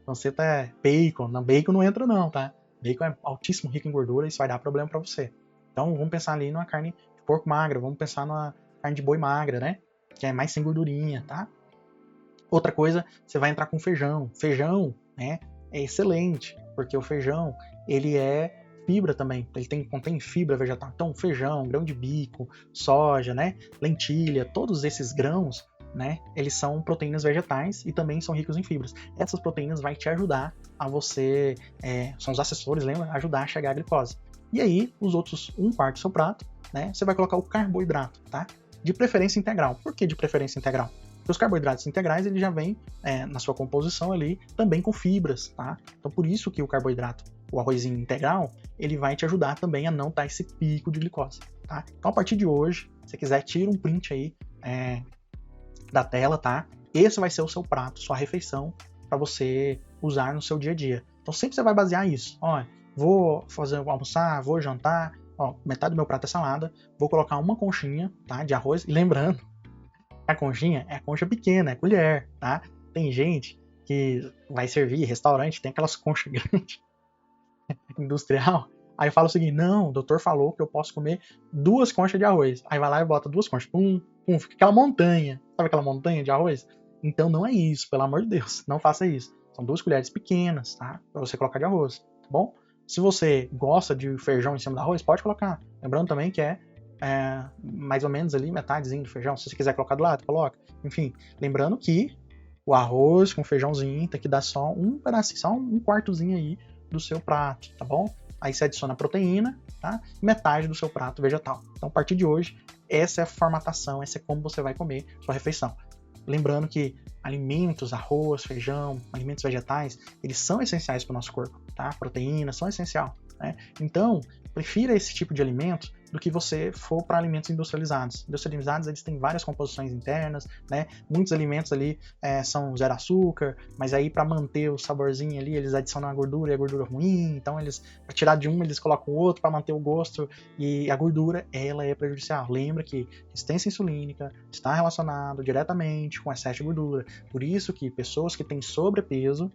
Panceta é bacon. Não, bacon não entra não, tá? Bacon é altíssimo, rico em gordura, isso vai dar problema para você. Então vamos pensar ali numa carne de porco magra, vamos pensar numa carne de boi magra, né? Que é mais sem gordurinha, tá? Outra coisa, você vai entrar com feijão. Feijão, né? É excelente, porque o feijão, ele é fibra também. Ele contém fibra vegetal. Então, feijão, grão de bico, soja, né? Lentilha, todos esses grãos, né? Eles são proteínas vegetais e também são ricos em fibras. Essas proteínas vai te ajudar a você, são os assessores, lembra? Ajudar a chegar à glicose. E aí, os outros 1/4 do seu prato, né? Você vai colocar o carboidrato, tá? De preferência integral. Por que de preferência integral? Porque os carboidratos integrais, ele já vem na sua composição ali também com fibras, tá? Então por isso que o carboidrato, o arrozinho integral, ele vai te ajudar também a não dar esse pico de glicose, tá? Então a partir de hoje, se você quiser, tira um print aí da tela, tá? Esse vai ser o seu prato, sua refeição, para você usar no seu dia a dia. Então sempre você vai basear isso. Ó, vou almoçar, vou jantar, ó, metade do meu prato é salada, vou colocar uma conchinha, tá, de arroz. E lembrando, a conchinha é a concha pequena, é colher, tá? Tem gente que vai servir restaurante, tem aquelas conchas grandes, industrial. Aí fala o seguinte, não, o doutor falou que eu posso comer 2 conchas de arroz. Aí vai lá e bota 2 conchas, fica aquela montanha. Sabe aquela montanha de arroz? Então não é isso, pelo amor de Deus, não faça isso. São 2 colheres pequenas, tá? Pra você colocar de arroz, tá bom? Se você gosta de feijão em cima do arroz, pode colocar. Lembrando também que é mais ou menos ali metadezinho do feijão. Se você quiser colocar do lado, coloca. Enfim, lembrando que o arroz com feijãozinho tem que dar só um pedacinho, só um quartozinho aí do seu prato, tá bom? Aí você adiciona a proteína, tá? Metade do seu prato vegetal. Então, a partir de hoje, essa é a formatação, essa é como você vai comer sua refeição. Lembrando que alimentos, arroz, feijão, alimentos vegetais, eles são essenciais para o nosso corpo, tá? Proteínas são essenciais, né? Então, prefira esse tipo de alimento do que você for para alimentos industrializados. Industrializados, eles têm várias composições internas, né? Muitos alimentos ali são zero açúcar, mas aí para manter o saborzinho ali, eles adicionam a gordura e a gordura ruim, então eles, para tirar de um, eles colocam o outro para manter o gosto, e a gordura, ela é prejudicial. Lembra que resistência insulínica está relacionado diretamente com excesso de gordura. Por isso que pessoas que têm sobrepeso,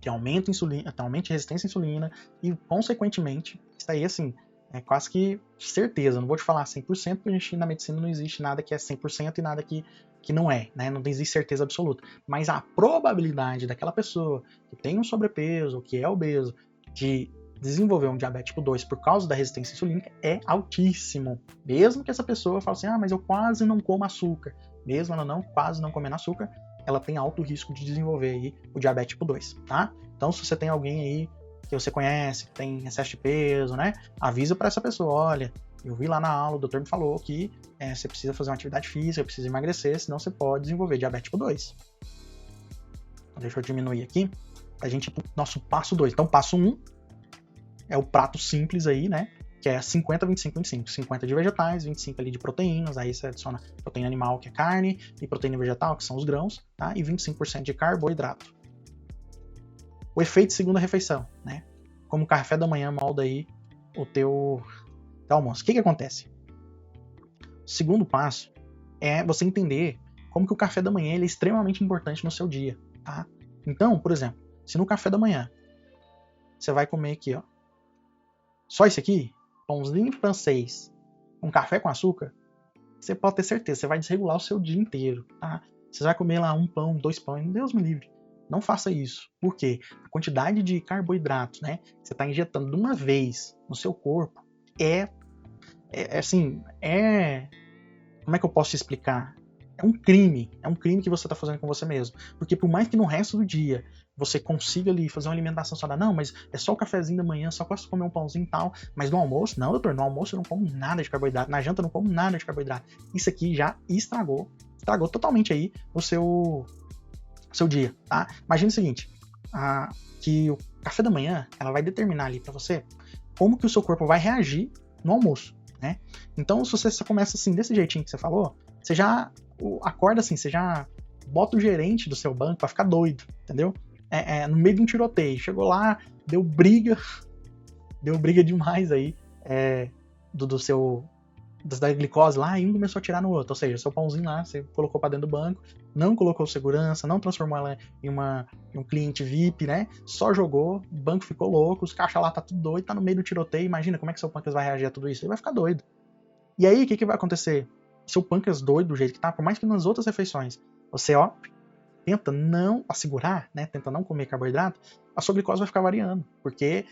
que aumenta a resistência à insulina e, consequentemente, isso aí, assim, é quase que certeza. Não vou te falar 100%, porque na medicina não existe nada que é 100% e nada que não é, né? Não existe certeza absoluta. Mas a probabilidade daquela pessoa que tem um sobrepeso, que é obeso, de desenvolver um diabetes tipo 2 por causa da resistência insulínica é altíssimo. Mesmo que essa pessoa fale assim, mas eu quase não como açúcar. Mesmo ela quase não comendo açúcar, ela tem alto risco de desenvolver aí o diabetes tipo 2, tá? Então, se você tem alguém aí que você conhece, que tem excesso de peso, né? Avisa para essa pessoa, olha, eu vi lá na aula, o doutor me falou que você precisa fazer uma atividade física, precisa emagrecer, senão você pode desenvolver diabetes tipo 2. Então, deixa eu diminuir aqui, pra gente ir pro nosso passo 2. Então, passo 1 é o prato simples aí, né? Que é 50, 25, 25. 50 de vegetais, 25 ali de proteínas, aí você adiciona proteína animal, que é carne, e proteína vegetal, que são os grãos, tá? E 25% de carboidrato. O efeito segunda refeição, né? Como o café da manhã molda aí o teu almoço. O que acontece? O segundo passo é você entender como que o café da manhã ele é extremamente importante no seu dia, tá? Então, por exemplo, se no café da manhã você vai comer aqui, ó, só isso aqui, pãozinho francês, um café com açúcar, você pode ter certeza, você vai desregular o seu dia inteiro, tá? Você vai comer lá 1 pão, 2 pães, Deus me livre. Não faça isso. Por quê? A quantidade de carboidratos, né, que você está injetando de uma vez no seu corpo como é que eu posso te explicar? É um crime que você está fazendo com você mesmo. Porque por mais que no resto do dia você consiga ali fazer uma alimentação saudável, não, mas é só o cafezinho da manhã, só posso comer um pãozinho e tal, mas no almoço, não, doutor, no almoço eu não como nada de carboidrato, na janta eu não como nada de carboidrato. Isso aqui já estragou totalmente aí o seu dia, tá? Imagina o seguinte, que o café da manhã, ela vai determinar ali pra você como que o seu corpo vai reagir no almoço, né? Então, se você só começa assim, desse jeitinho que você falou, você já acorda assim, você já bota o gerente do seu banco pra ficar doido, entendeu? No meio de um tiroteio, chegou lá, deu briga demais aí da glicose lá e um começou a tirar no outro, ou seja, seu pãozinho lá, você colocou pra dentro do banco, não colocou segurança, não transformou ela em um cliente VIP, né, só jogou, o banco ficou louco, os caixas lá tá tudo doido, tá no meio do tiroteio, imagina como é que seu pâncreas vai reagir a tudo isso, ele vai ficar doido. E aí, o que vai acontecer? Seu pâncreas doido do jeito que tá, por mais que nas outras refeições, você, tenta não assegurar, né, tenta não comer carboidrato, a sua glicose vai ficar variando, porque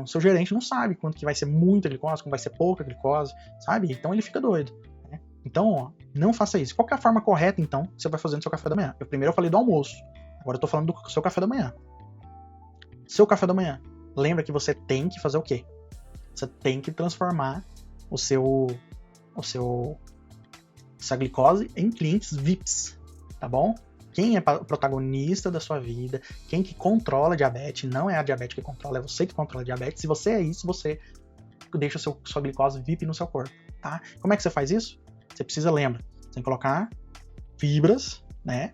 o seu gerente não sabe quanto que vai ser muita glicose, quando vai ser pouca glicose, sabe? Então ele fica doido, né? Então, não faça isso. Qual que é a forma correta, então, que você vai fazer no seu café da manhã? Primeiro eu falei do almoço, agora eu tô falando do seu café da manhã. Seu café da manhã, lembra que você tem que fazer o quê? Você tem que transformar essa glicose em clientes VIPs. tá bom? Quem é o protagonista da sua vida, quem que controla a diabetes, não é a diabetes que controla, é você que controla a diabetes. Se você é isso, você deixa sua glicose VIP no seu corpo, tá? Como é que você faz isso? Você precisa, lembra, você tem que colocar fibras, né?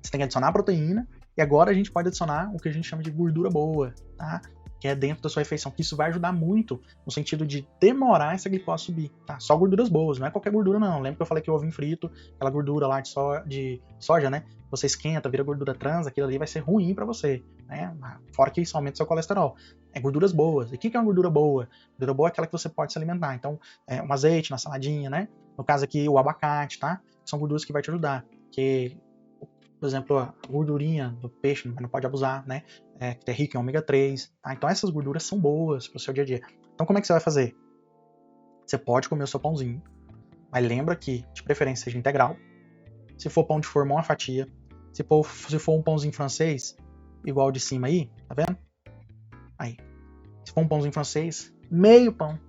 Você tem que adicionar proteína, e agora a gente pode adicionar o que a gente chama de gordura boa, tá? Que é dentro da sua refeição, que isso vai ajudar muito no sentido de demorar essa glicose subir, tá? Só gorduras boas, não é qualquer gordura não. Lembra que eu falei que o ovinho frito, aquela gordura lá de soja, né? Você esquenta, vira gordura trans, aquilo ali vai ser ruim para você, né? Fora que isso aumenta seu colesterol. É gorduras boas. E o que é uma gordura boa? Gordura boa é aquela que você pode se alimentar. Então, um azeite na saladinha, né? No caso aqui, o abacate, tá? São gorduras que vai te ajudar. Que, por exemplo, a gordurinha do peixe, não pode abusar, né? Que é rico em ômega 3, tá? Então essas gorduras são boas para o seu dia a dia. Então como é que você vai fazer? Você pode comer o seu pãozinho, mas lembra que, de preferência, seja integral. Se for pão de forma, uma fatia. Se for um pãozinho francês, igual de cima aí, tá vendo? Aí. Se for um pãozinho francês, meio pão.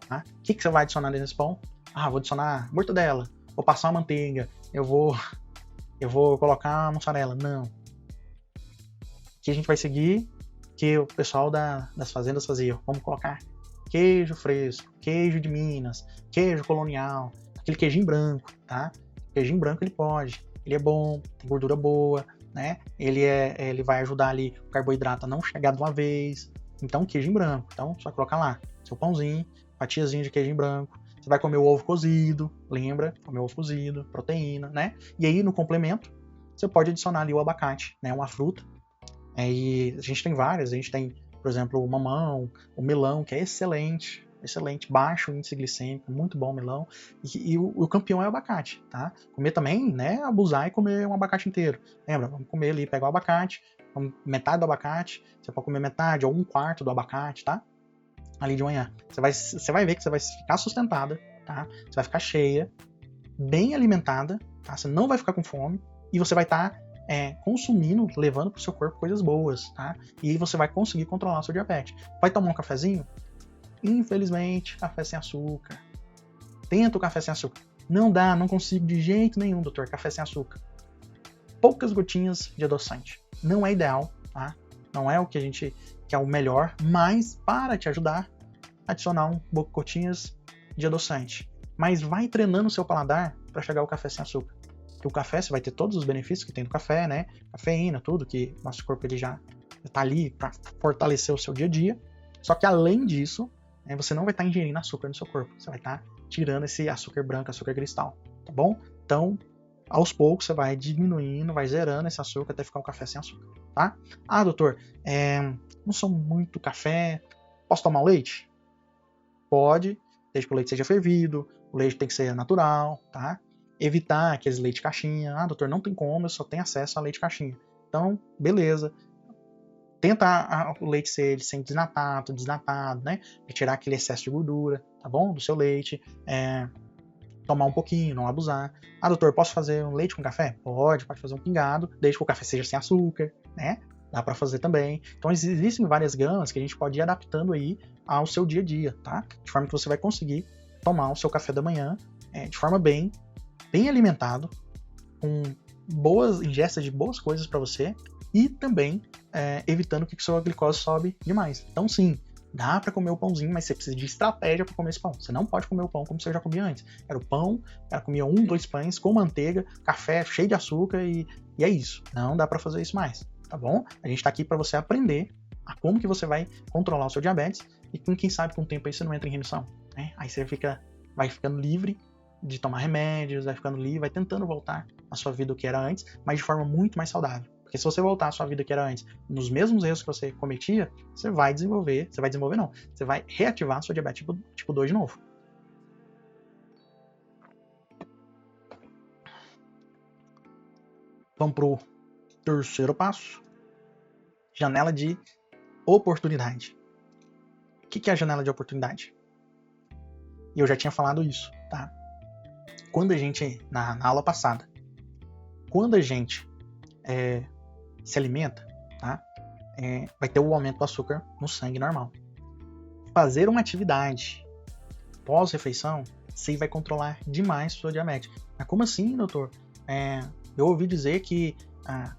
Tá? O que você vai adicionar nesse pão? Vou adicionar mortadela, vou passar uma manteiga, eu vou colocar mussarela. Não. Aqui a gente vai seguir que o pessoal das fazendas fazia. Vamos colocar queijo fresco, queijo de Minas, queijo colonial, aquele queijinho branco, tá? O queijinho branco ele pode, ele é bom, tem gordura boa, né? Ele vai ajudar ali o carboidrato a não chegar de uma vez. Então, queijinho branco. Então, só colocar lá seu pãozinho, fatiazinha de queijinho branco. Você vai comer o ovo cozido, lembra? Comer o ovo cozido, proteína, né? E aí, no complemento, você pode adicionar ali o abacate, né? Uma fruta. E a gente tem várias, a gente tem, por exemplo, o mamão, o melão, que é excelente, baixo índice glicêmico, muito bom o melão, e o campeão é o abacate, tá? Comer também, né, abusar e comer um abacate inteiro. Lembra, vamos comer ali, pegar o abacate, metade do abacate, você pode comer metade ou um quarto do abacate, tá? Ali de manhã. Você vai ver que você vai ficar sustentada, tá? Você vai ficar cheia, bem alimentada, tá? Você não vai ficar com fome, e você vai estar consumindo, levando para o seu corpo coisas boas, tá? E você vai conseguir controlar o seu diabetes. Vai tomar um cafezinho? Infelizmente, café sem açúcar. Tenta o café sem açúcar. Não dá, não consigo de jeito nenhum, doutor, café sem açúcar. Poucas gotinhas de adoçante. Não é ideal, tá? Não é o que a gente quer o melhor, mas para te ajudar, adicionar gotinhas de adoçante. Mas vai treinando o seu paladar para chegar ao café sem açúcar. Porque o café, você vai ter todos os benefícios que tem no café, né? Cafeína, tudo, que nosso corpo ele já tá ali para fortalecer o seu dia a dia. Só que além disso, você não vai estar ingerindo açúcar no seu corpo. Você vai estar tirando esse açúcar branco, açúcar cristal, tá bom? Então, aos poucos você vai diminuindo, vai zerando esse açúcar até ficar um café sem açúcar, tá? Doutor, não sou muito café, posso tomar um leite? Pode, desde que o leite seja fervido, o leite tem que ser natural, tá? Evitar aqueles leite caixinha. Doutor, não tem como, eu só tenho acesso a leite caixinha. Então, beleza. Tenta o leite ser sem desnatado, né? Pra tirar aquele excesso de gordura, tá bom? Do seu leite. Tomar um pouquinho, não abusar. Doutor, posso fazer um leite com café? Pode fazer um pingado, desde que o café seja sem açúcar, né? Dá para fazer também. Então, existem várias gamas que a gente pode ir adaptando aí ao seu dia a dia, tá? De forma que você vai conseguir tomar o seu café da manhã de forma bem alimentado, com boas ingestas de boas coisas para você e também evitando que sua glicose sobe demais. Então sim, dá para comer o pãozinho, mas você precisa de estratégia para comer esse pão. Você não pode comer o pão como você já comia antes. Era o pão, comia 2 pães com manteiga, café cheio de açúcar e é isso. Não dá para fazer isso mais, tá bom? A gente tá aqui para você aprender a como que você vai controlar o seu diabetes e quem sabe com o tempo aí você não entra em remissão, né? Aí você vai ficando livre de tomar remédios, vai ficando livre, vai tentando voltar à sua vida o que era antes, mas de forma muito mais saudável. Porque se você voltar à sua vida que era antes, nos mesmos erros que você cometia, você vai reativar a sua diabetes tipo 2 de novo. Vamos pro terceiro passo. Janela de oportunidade. O que é a janela de oportunidade? E eu já tinha falado isso, tá? Quando a gente, na aula passada, quando a gente se alimenta, tá? Vai ter o aumento do açúcar no sangue normal. Fazer uma atividade pós-refeição Isso aí vai controlar demais sua diabetes. Mas como assim, doutor? Eu ouvi dizer que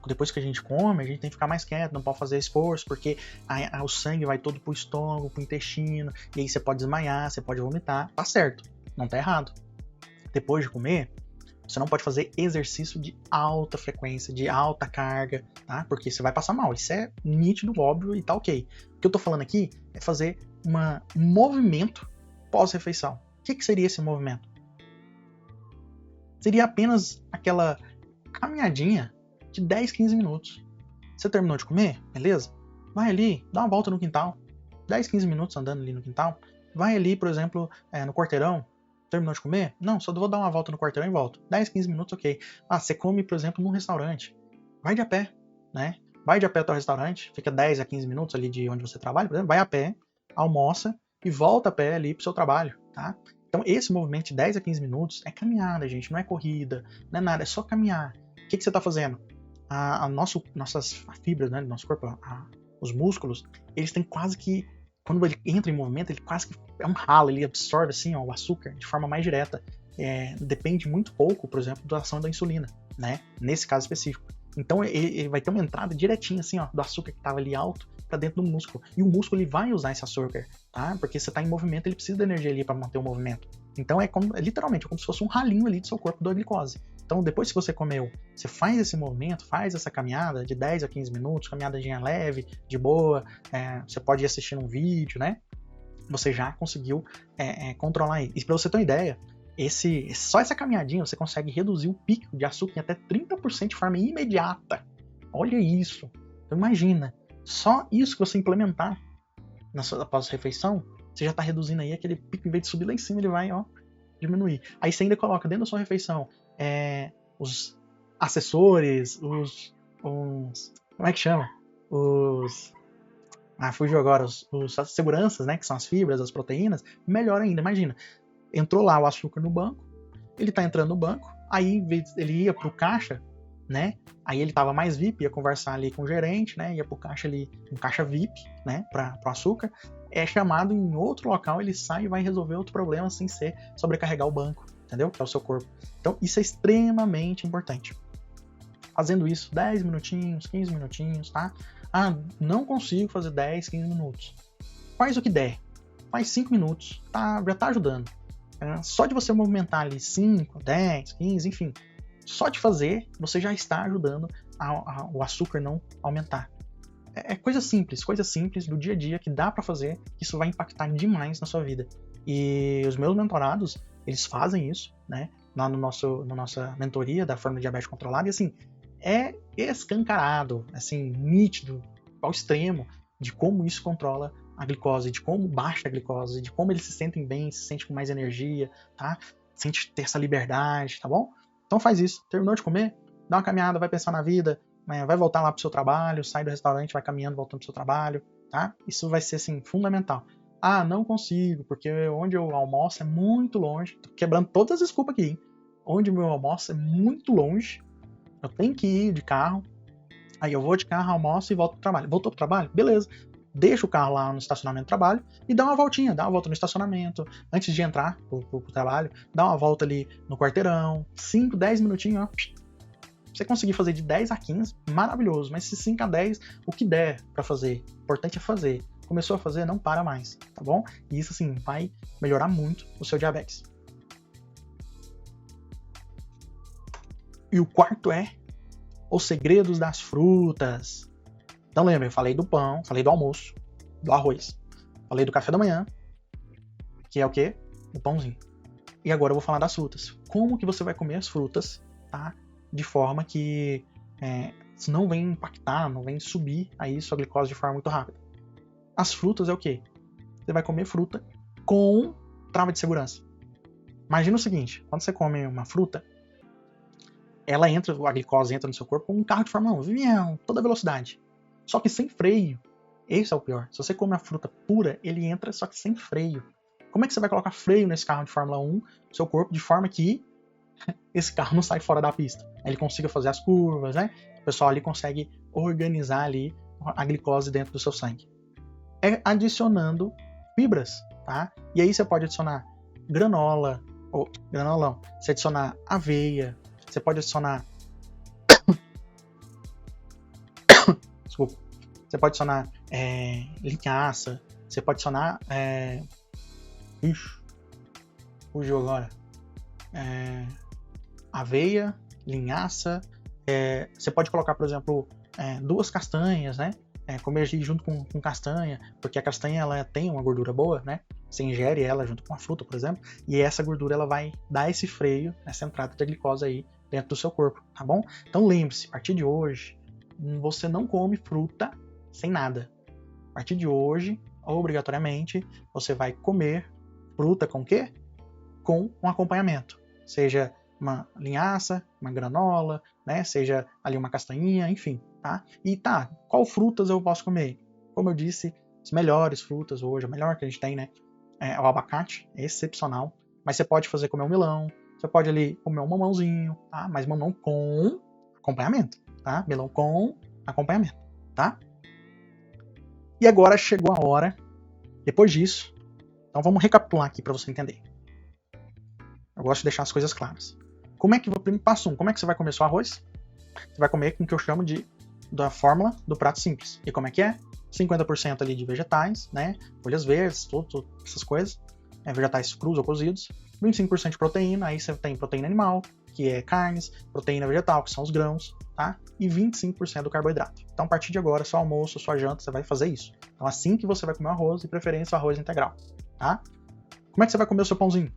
depois que a gente come, a gente tem que ficar mais quieto, não pode fazer esforço, porque o sangue vai todo pro estômago, pro intestino, e aí você pode desmaiar, você pode vomitar. Tá certo, não tá errado. Depois de comer, você não pode fazer exercício de alta frequência, de alta carga, tá? Porque você vai passar mal. Isso é nítido, óbvio e tá ok. O que eu tô falando aqui é fazer um movimento pós-refeição. O que seria esse movimento? Seria apenas aquela caminhadinha de 10, 15 minutos. Você terminou de comer? Beleza? Vai ali, dá uma volta no quintal. 10, 15 minutos andando ali no quintal. Vai ali, por exemplo, no quarteirão. Terminou de comer? Não, só vou dar uma volta no quarteirão e volto. 10, 15 minutos, ok. Você come, por exemplo, num restaurante. Vai de a pé, né? Vai de a pé até o restaurante, fica 10 a 15 minutos ali de onde você trabalha, por exemplo, vai a pé, almoça e volta a pé ali pro seu trabalho, tá? Então esse movimento de 10 a 15 minutos é caminhada, gente, não é corrida, não é nada, é só caminhar. O que você tá fazendo? Nossas fibras, né, do nosso corpo, os músculos, eles têm quase que, quando ele entra em movimento, ele quase que é um ralo, ele absorve assim, o açúcar de forma mais direta. Depende muito pouco, por exemplo, da ação da insulina, né? Nesse caso específico. Então ele vai ter uma entrada direitinha assim, do açúcar que estava ali alto para dentro do músculo. E o músculo ele vai usar esse açúcar, tá? Porque você está em movimento, ele precisa da energia ali para manter o movimento. Então literalmente como se fosse um ralinho ali do seu corpo da glicose. Então depois que você comeu, você faz esse movimento, faz essa caminhada de 10 a 15 minutos, caminhadinha leve, de boa, você pode ir assistindo um vídeo, né? Você já conseguiu controlar isso. E para você ter uma ideia, só essa caminhadinha você consegue reduzir o pico de açúcar em até 30% de forma imediata. Olha isso. Então imagina, só isso que você implementar após a refeição, você já está reduzindo aí aquele pico, em vez de subir lá em cima, ele vai diminuir. Aí você ainda coloca dentro da sua refeição os assessores, como é que chama? Fugiu agora, as seguranças, né, que são as fibras, as proteínas, melhor ainda, imagina. Entrou lá o açúcar no banco, ele tá entrando no banco, aí ele ia pro caixa, né, aí ele tava mais VIP, ia conversar ali com o gerente, né, ia pro caixa ali, um caixa VIP, né, pro açúcar, é chamado em outro local, ele sai e vai resolver outro problema sem ser sobrecarregar o banco, entendeu? Que é o seu corpo. Então isso é extremamente importante. Fazendo isso 10 minutinhos, 15 minutinhos, tá? Não consigo fazer 10, 15 minutos. Faz o que der. Faz 5 minutos, já tá ajudando. Só de você movimentar ali 5, 10, 15, enfim. Só de fazer, você já está ajudando o açúcar não aumentar. Coisa simples do dia a dia que dá para fazer, que isso vai impactar demais na sua vida. E os meus mentorados, eles fazem isso, né? Lá na nossa mentoria da forma de diabetes controlada, e assim, é escancarado, assim, nítido, ao extremo, de como isso controla a glicose, de como baixa a glicose, de como eles se sentem bem, se sentem com mais energia, tá? Sente ter essa liberdade, tá bom? Então faz isso. Terminou de comer? Dá uma caminhada, vai pensar na vida, vai voltar lá pro seu trabalho, sai do restaurante, vai caminhando, voltando pro seu trabalho, tá? Isso vai ser, assim, fundamental. Não consigo, porque onde eu almoço é muito longe. Tô quebrando todas as desculpas aqui, hein? Onde o meu almoço é muito longe, eu tenho que ir de carro, aí eu vou de carro, almoço e volto pro trabalho. Voltou pro trabalho? Beleza. Deixa o carro lá no estacionamento do trabalho e dá uma voltinha, dá uma volta no estacionamento, antes de entrar pro trabalho, dá uma volta ali no quarteirão, 5, 10 minutinhos, ó. Você conseguir fazer de 10 a 15, maravilhoso, mas se 5 a 10, o que der pra fazer, o importante é fazer. Começou a fazer, não para mais, tá bom? E isso, assim, vai melhorar muito o seu diabetes. E o quarto é os segredos das frutas. Então lembra, eu falei do pão, falei do almoço, do arroz, falei do café da manhã, que é o quê? O pãozinho. E agora eu vou falar das frutas. Como que você vai comer as frutas, tá? De forma que isso não vem impactar, não vem subir aí sua glicose de forma muito rápida. As frutas é o quê? Você vai comer fruta com trava de segurança. Imagina o seguinte, quando você come uma fruta, a glicose entra no seu corpo como um carro de Fórmula 1, toda velocidade. Só que sem freio. Esse é o pior. Se você come a fruta pura, ele entra só que sem freio. Como é que você vai colocar freio nesse carro de Fórmula 1 no seu corpo de forma que esse carro não sai fora da pista? Ele consiga fazer as curvas, né? O pessoal ali consegue organizar ali a glicose dentro do seu sangue. Adicionando fibras, tá? E aí você pode adicionar granola, ou granulão. Você adicionar aveia, você pode adicionar desculpa, você pode adicionar linhaça, você pode adicionar fugiu agora, aveia, linhaça, você pode colocar, por exemplo, 2 castanhas, né? Comer junto com castanha, porque a castanha ela tem uma gordura boa, né? Você ingere ela junto com a fruta, por exemplo, e essa gordura ela vai dar esse freio, essa entrada da glicose aí dentro do seu corpo, tá bom? Então lembre-se, a partir de hoje, você não come fruta sem nada. A partir de hoje, obrigatoriamente, você vai comer fruta com o quê? Com um acompanhamento, seja uma linhaça, uma granola, né? Seja ali uma castanhinha, enfim, tá? E qual frutas eu posso comer? Como eu disse, as melhores frutas hoje, a melhor que a gente tem, né? O abacate, é excepcional, mas você pode fazer comer um melão, você pode ali comer um mamãozinho, tá? Mas mamão com acompanhamento, tá? Melão com acompanhamento, tá? E agora chegou a hora, depois disso, então vamos recapitular aqui para você entender. Eu gosto de deixar as coisas claras. Como é que passo 1, como é que você vai comer seu arroz? Você vai comer com o que eu chamo da fórmula do prato simples. E como é que é? 50% ali de vegetais, né? Folhas verdes, todas essas coisas, vegetais crus ou cozidos. 25% de proteína, aí você tem proteína animal, que é carnes, proteína vegetal, que são os grãos, tá? E 25% do carboidrato. Então, a partir de agora, seu almoço, sua janta, você vai fazer isso. Então, assim que você vai comer o arroz, de preferência o arroz integral, tá? Como é que você vai comer o seu pãozinho?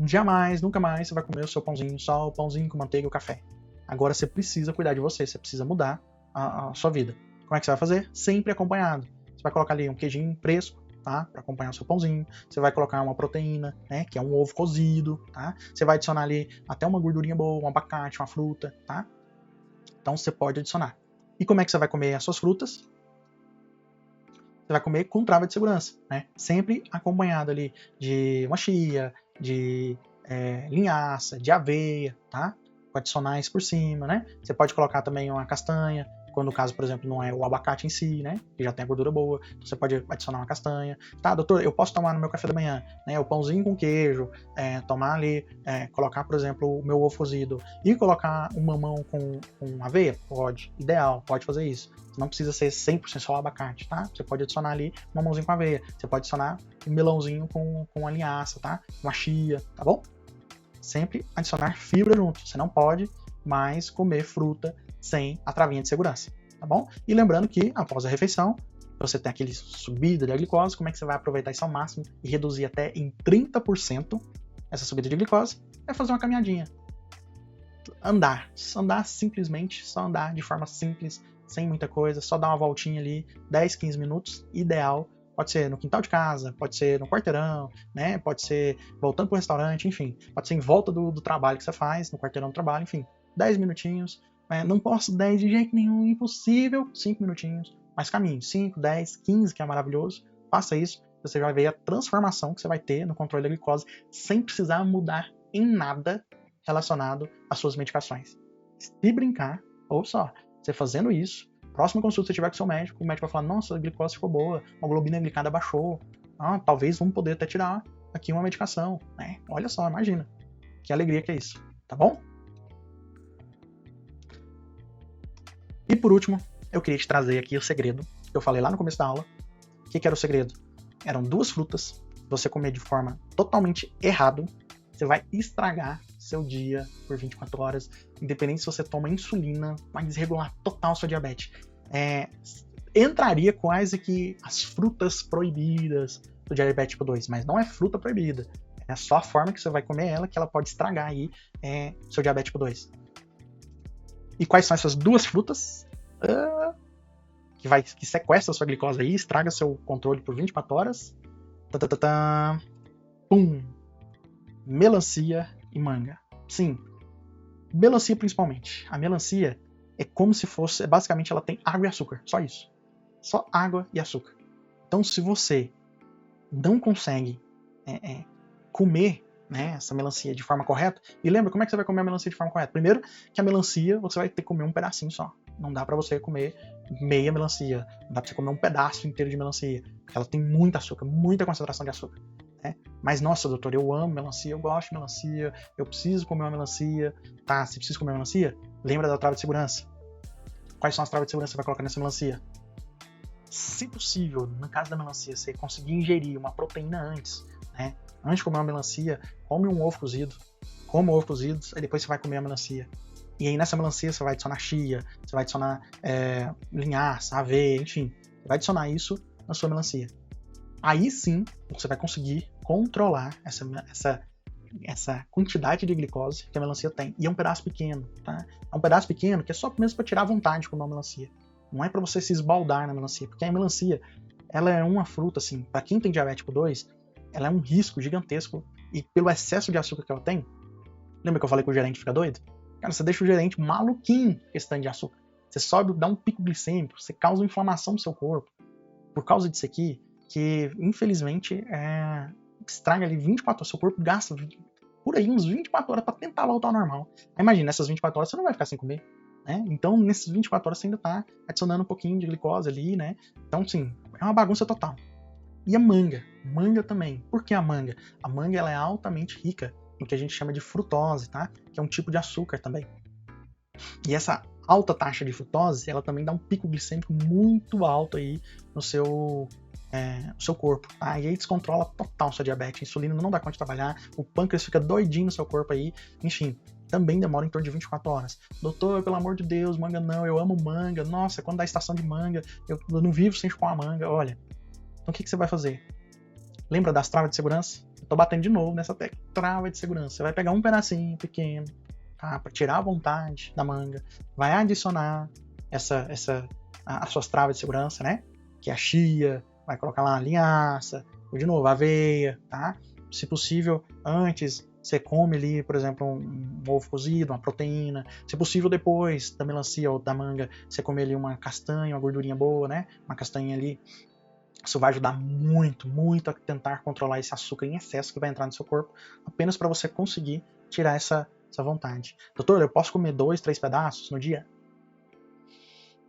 Jamais, nunca mais você vai comer o seu pãozinho, só o pãozinho com manteiga e o café. Agora você precisa cuidar de você precisa mudar a sua vida. Como é que você vai fazer? Sempre acompanhado. Você vai colocar ali um queijinho fresco, tá? Para acompanhar o seu pãozinho. Você vai colocar uma proteína, né? Que é um ovo cozido, tá? Você vai adicionar ali até uma gordurinha boa, um abacate, uma fruta, tá? Então você pode adicionar. E como é que você vai comer as suas frutas? Você vai comer com trava de segurança, né? Sempre acompanhado ali de uma chia, de linhaça, de aveia, tá? Com adicionais por cima, né? Você pode colocar também uma castanha, quando o caso, por exemplo, não é o abacate em si, né? Que já tem a gordura boa, então você pode adicionar uma castanha. Tá, doutor, eu posso tomar no meu café da manhã, né? O pãozinho com queijo, tomar ali, colocar, por exemplo, o meu ovo cozido e colocar um mamão com aveia? Pode, ideal, pode fazer isso. Não precisa ser 100% só abacate, tá? Você pode adicionar ali um mamãozinho com aveia, você pode adicionar um melãozinho com a linhaça, tá? Uma chia, tá bom? Sempre adicionar fibra junto. Você não pode mais comer fruta sem a travinha de segurança, tá bom? E lembrando que após a refeição, você tem aquele subida da glicose, como é que você vai aproveitar isso ao máximo e reduzir até em 30% essa subida de glicose? É fazer uma caminhadinha. Andar simplesmente, só andar de forma simples, sem muita coisa, só dar uma voltinha ali, 10, 15 minutos, ideal. Pode ser no quintal de casa, pode ser no quarteirão, né? Pode ser voltando pro restaurante, enfim. Pode ser em volta do trabalho que você faz, no quarteirão do trabalho, enfim. 10 minutinhos. Não posso 10 de jeito nenhum, impossível. 5 minutinhos. Mas caminho, 5, 10, 15, que é maravilhoso. Faça isso, você vai ver a transformação que você vai ter no controle da glicose sem precisar mudar em nada relacionado às suas medicações. Se brincar, ou só, você fazendo isso, próxima consulta que você tiver com o seu médico, o médico vai falar, nossa, a glicose ficou boa, a globina glicada baixou, talvez vamos poder até tirar aqui uma medicação, né? Olha só, imagina, que alegria que é isso, tá bom? E por último, eu queria te trazer aqui o segredo, que eu falei lá no começo da aula. O que era o segredo? Eram 2 frutas, você comer de forma totalmente errada, você vai estragar seu dia por 24 horas, independente se você toma insulina, vai desregular total sua diabetes. Entraria quase que as frutas proibidas do diabetes tipo 2, mas não é fruta proibida. É só a forma que você vai comer ela que ela pode estragar aí seu diabetes tipo 2. E quais são essas 2 frutas? Que sequestra a sua glicose aí, estraga seu controle por 24 horas. Pum! Melancia e manga. Sim, melancia principalmente. A melancia é como se fosse, basicamente ela tem água e açúcar, só isso. Só água e açúcar. Então se você não consegue comer, né, essa melancia de forma correta, e lembra, como é que você vai comer a melancia de forma correta? Primeiro, que a melancia você vai ter que comer um pedacinho só. Não dá pra você comer meia melancia, não dá pra você comer um pedaço inteiro de melancia, porque ela tem muito açúcar, muita concentração de açúcar. né? Mas, nossa, doutor, eu amo melancia, eu gosto de melancia, eu preciso comer uma melancia. Tá, se precisa comer melancia, lembra da trava de segurança. Quais são as travas de segurança que você vai colocar nessa melancia? Se possível, no caso da melancia, você conseguir ingerir uma proteína antes, né? Antes de comer uma melancia, come um ovo cozido. Come o ovo cozido, aí depois você vai comer a melancia. E aí nessa melancia você vai adicionar chia, você vai adicionar linhaça, aveia, enfim. Você vai adicionar isso na sua melancia. Aí sim, você vai conseguir controlar essa quantidade de glicose que a melancia tem. E é um pedaço pequeno, tá? É um pedaço pequeno que é só mesmo para tirar a vontade de comer uma melancia. Não é para você se esbaldar na melancia, porque a melancia, ela é uma fruta, assim, para quem tem diabetes tipo 2, ela é um risco gigantesco, e pelo excesso de açúcar que ela tem, lembra que eu falei que o gerente fica doido? Cara, você deixa o gerente maluquinho com esse tanto de açúcar. Você sobe, dá um pico glicêmico, você causa uma inflamação no seu corpo, por causa disso aqui, que infelizmente estraga ali 24 horas, seu corpo gasta por aí uns 24 horas para tentar voltar ao normal. Aí imagina, nessas 24 horas você não vai ficar sem comer, né? Então, nessas 24 horas você ainda tá adicionando um pouquinho de glicose ali, né? Então, sim, é uma bagunça total. E a manga também. Por que a manga? A manga ela é altamente rica no que a gente chama de frutose, tá? Que é um tipo de açúcar também. E essa alta taxa de frutose, ela também dá um pico glicêmico muito alto aí no seu corpo, tá? E aí descontrola total sua diabetes, a insulina não dá conta de trabalhar, o pâncreas fica doidinho no seu corpo aí, enfim, também demora em torno de 24 horas. Doutor, pelo amor de Deus, manga não, eu amo manga, nossa, quando dá estação de manga, eu não vivo sem chupar uma manga, olha. Então o que você vai fazer? Lembra das travas de segurança? Eu tô batendo de novo nessa tecla, trava de segurança. Você vai pegar um pedacinho pequeno, tá? Para tirar a vontade da manga, vai adicionar as suas travas de segurança, né? Que é a chia, vai colocar lá a linhaça, ou de novo, aveia, tá? Se possível, antes você come ali, por exemplo, um ovo cozido, uma proteína. Se possível, depois da melancia ou da manga, você come ali uma castanha, uma gordurinha boa, né? Uma castanha ali. Isso vai ajudar muito, muito a tentar controlar esse açúcar em excesso que vai entrar no seu corpo, apenas para você conseguir tirar essa vontade. Doutor, eu posso comer 2, 3 pedaços no dia?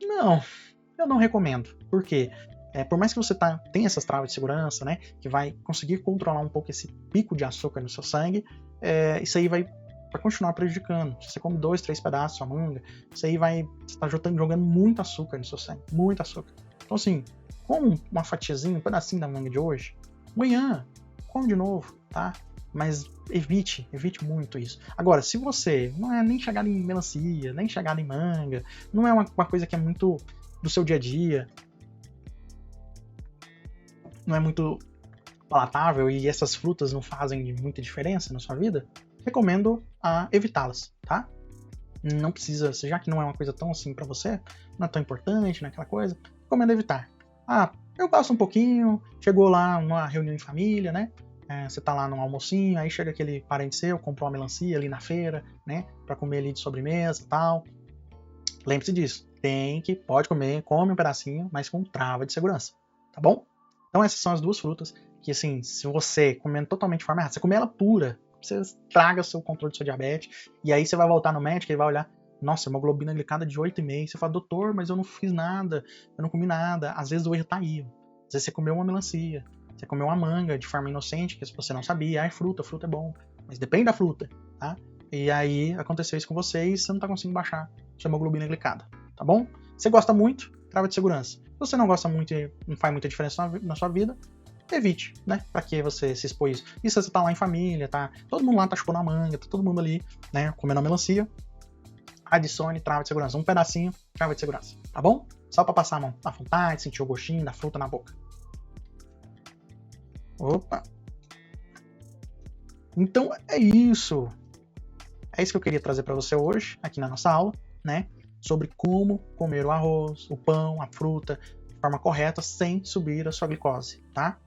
Não, eu não recomendo. Por quê? Por mais que você tenha essas travas de segurança, né, que vai conseguir controlar um pouco esse pico de açúcar no seu sangue, isso aí vai continuar prejudicando. Se você come 2, 3 pedaços de manga, isso aí você está jogando muito açúcar no seu sangue, muito açúcar. Então assim, come uma fatiazinha, um pedacinho da manga de hoje, amanhã come de novo, tá? Mas evite muito isso. Agora, se você não é nem chegado em melancia, nem chegado em manga, não é uma coisa que é muito do seu dia a dia, não é muito palatável e essas frutas não fazem muita diferença na sua vida, recomendo evitá-las, tá? Não precisa, já que não é uma coisa tão assim pra você, não é tão importante, não é aquela coisa, recomendo evitar. Eu gosto um pouquinho, chegou lá numa reunião em família, né? Você tá lá num almocinho, aí chega aquele parente seu, comprou uma melancia ali na feira, né? Pra comer ali de sobremesa e tal. Lembre-se disso. Pode comer, come um pedacinho, mas com trava de segurança, tá bom? Então essas são as duas frutas que, assim, se você comendo totalmente de forma errada, você comer ela pura, você estraga o seu controle do seu diabetes, e aí você vai voltar no médico e ele vai olhar, nossa, hemoglobina glicada de 8,5. Você fala, doutor, mas eu não fiz nada, eu não comi nada. Às vezes o erro tá aí. Às vezes você comeu uma melancia, você comeu uma manga de forma inocente, que você não sabia. Fruta é bom. Mas depende da fruta, tá? E aí aconteceu isso com você e você não tá conseguindo baixar sua hemoglobina glicada, tá bom? Você gosta muito, trava de segurança. Se você não gosta muito e não faz muita diferença na sua vida, evite, né? Pra que você se expor isso? E se você tá lá em família, tá? Todo mundo lá tá chupando a manga, tá todo mundo ali, né? Comendo a melancia. Adicione trava de segurança, um pedacinho, trava de segurança, tá bom? Só para passar a mão à vontade, sentir o gostinho da fruta na boca. Opa! Então é isso. É isso que eu queria trazer para você hoje, aqui na nossa aula, né? Sobre como comer o arroz, o pão, a fruta, de forma correta, sem subir a sua glicose, tá?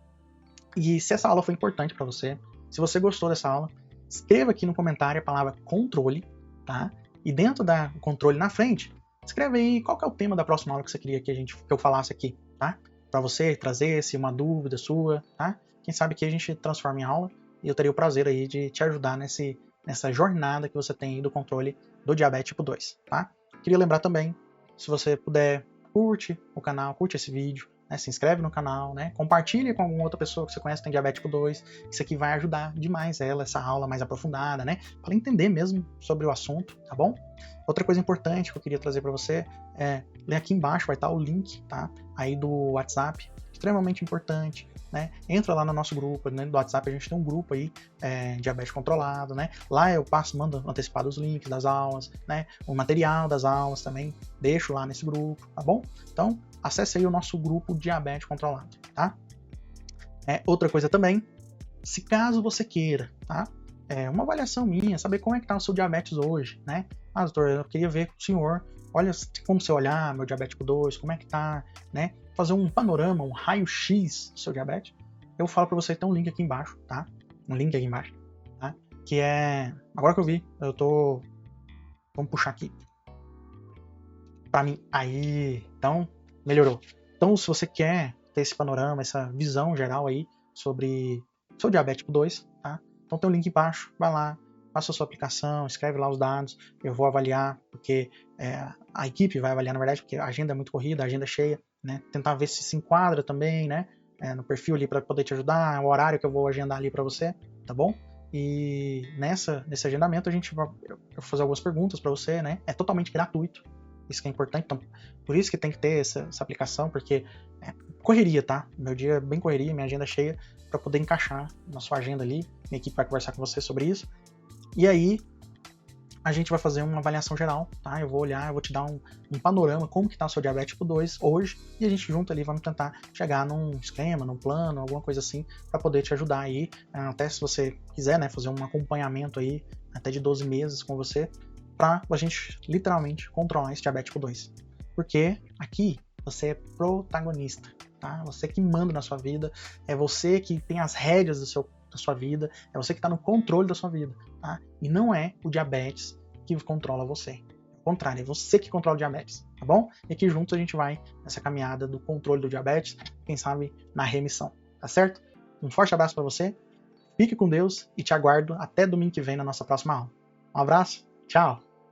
E se essa aula foi importante para você, se você gostou dessa aula, escreva aqui no comentário a palavra controle, tá? E dentro da controle na frente, escreve aí qual que é o tema da próxima aula que você queria que eu falasse aqui, tá? Para você trazer se uma dúvida sua, tá? Quem sabe que a gente transforma em aula e eu teria o prazer aí de te ajudar nessa jornada que você tem aí do controle do diabetes tipo 2, tá? Queria lembrar também, se você puder, curte o canal, curte esse vídeo, né? Se inscreve no canal, né? Compartilha com alguma outra pessoa que você conhece que tem diabetes tipo 2. Isso aqui vai ajudar demais ela, essa aula mais aprofundada, né? Para ela entender mesmo sobre o assunto, tá bom? Outra coisa importante que eu queria trazer para você é, ler aqui embaixo vai estar o link, tá? Aí do WhatsApp, extremamente importante, né? Entra lá no nosso grupo, né? Do WhatsApp a gente tem um grupo aí, diabetes controlado, né? Lá eu mando antecipado os links das aulas, né? O material das aulas também, deixo lá nesse grupo, tá bom? Então, acesse aí o nosso grupo diabetes controlado, tá? Outra coisa também, se caso você queira, tá? Uma avaliação minha, saber como é que tá o seu diabetes hoje, né? Ah, doutor, eu queria ver com o senhor, olha como você olhar meu diabetes tipo 2, como é que tá, né? Fazer um panorama, um raio-x do seu diabetes. Eu falo para você, tem um link aqui embaixo, tá? Um link aqui embaixo, tá? Que é... Agora que eu vi, vamos puxar aqui. Pra mim, aí... Então, melhorou. Então, se você quer ter esse panorama, essa visão geral aí sobre seu diabetes tipo 2, tá? Então tem um link embaixo, vai lá, faça a sua aplicação, escreve lá os dados, eu vou avaliar, porque a equipe vai avaliar, na verdade, porque a agenda é muito corrida, a agenda é cheia, né? Tentar ver se enquadra também, né? No perfil ali para poder te ajudar, o horário que eu vou agendar ali para você, tá bom? E nesse agendamento eu vou fazer algumas perguntas para você, né? É totalmente gratuito, isso que é importante, então por isso que tem que ter essa aplicação, porque correria, tá? Meu dia é bem correria, minha agenda é cheia, para poder encaixar na sua agenda ali, minha equipe vai conversar com você sobre isso, e aí a gente vai fazer uma avaliação geral, tá? Eu vou olhar, eu vou te dar um panorama, como que tá o seu diabetes tipo 2 hoje, e a gente junto ali vamos tentar chegar num esquema, num plano, alguma coisa assim, para poder te ajudar aí, até se você quiser, né, fazer um acompanhamento aí, até de 12 meses com você, para a gente literalmente controlar esse diabetes tipo 2. Porque aqui você é protagonista, tá? Você que manda na sua vida, é você que tem as rédeas da sua vida, é você que está no controle da sua vida, tá? E não é o diabetes que controla você. Ao contrário, é você que controla o diabetes, tá bom? E aqui juntos a gente vai nessa caminhada do controle do diabetes, quem sabe na remissão, tá certo? Um forte abraço para você, fique com Deus e te aguardo até domingo que vem na nossa próxima aula. Um abraço, tchau!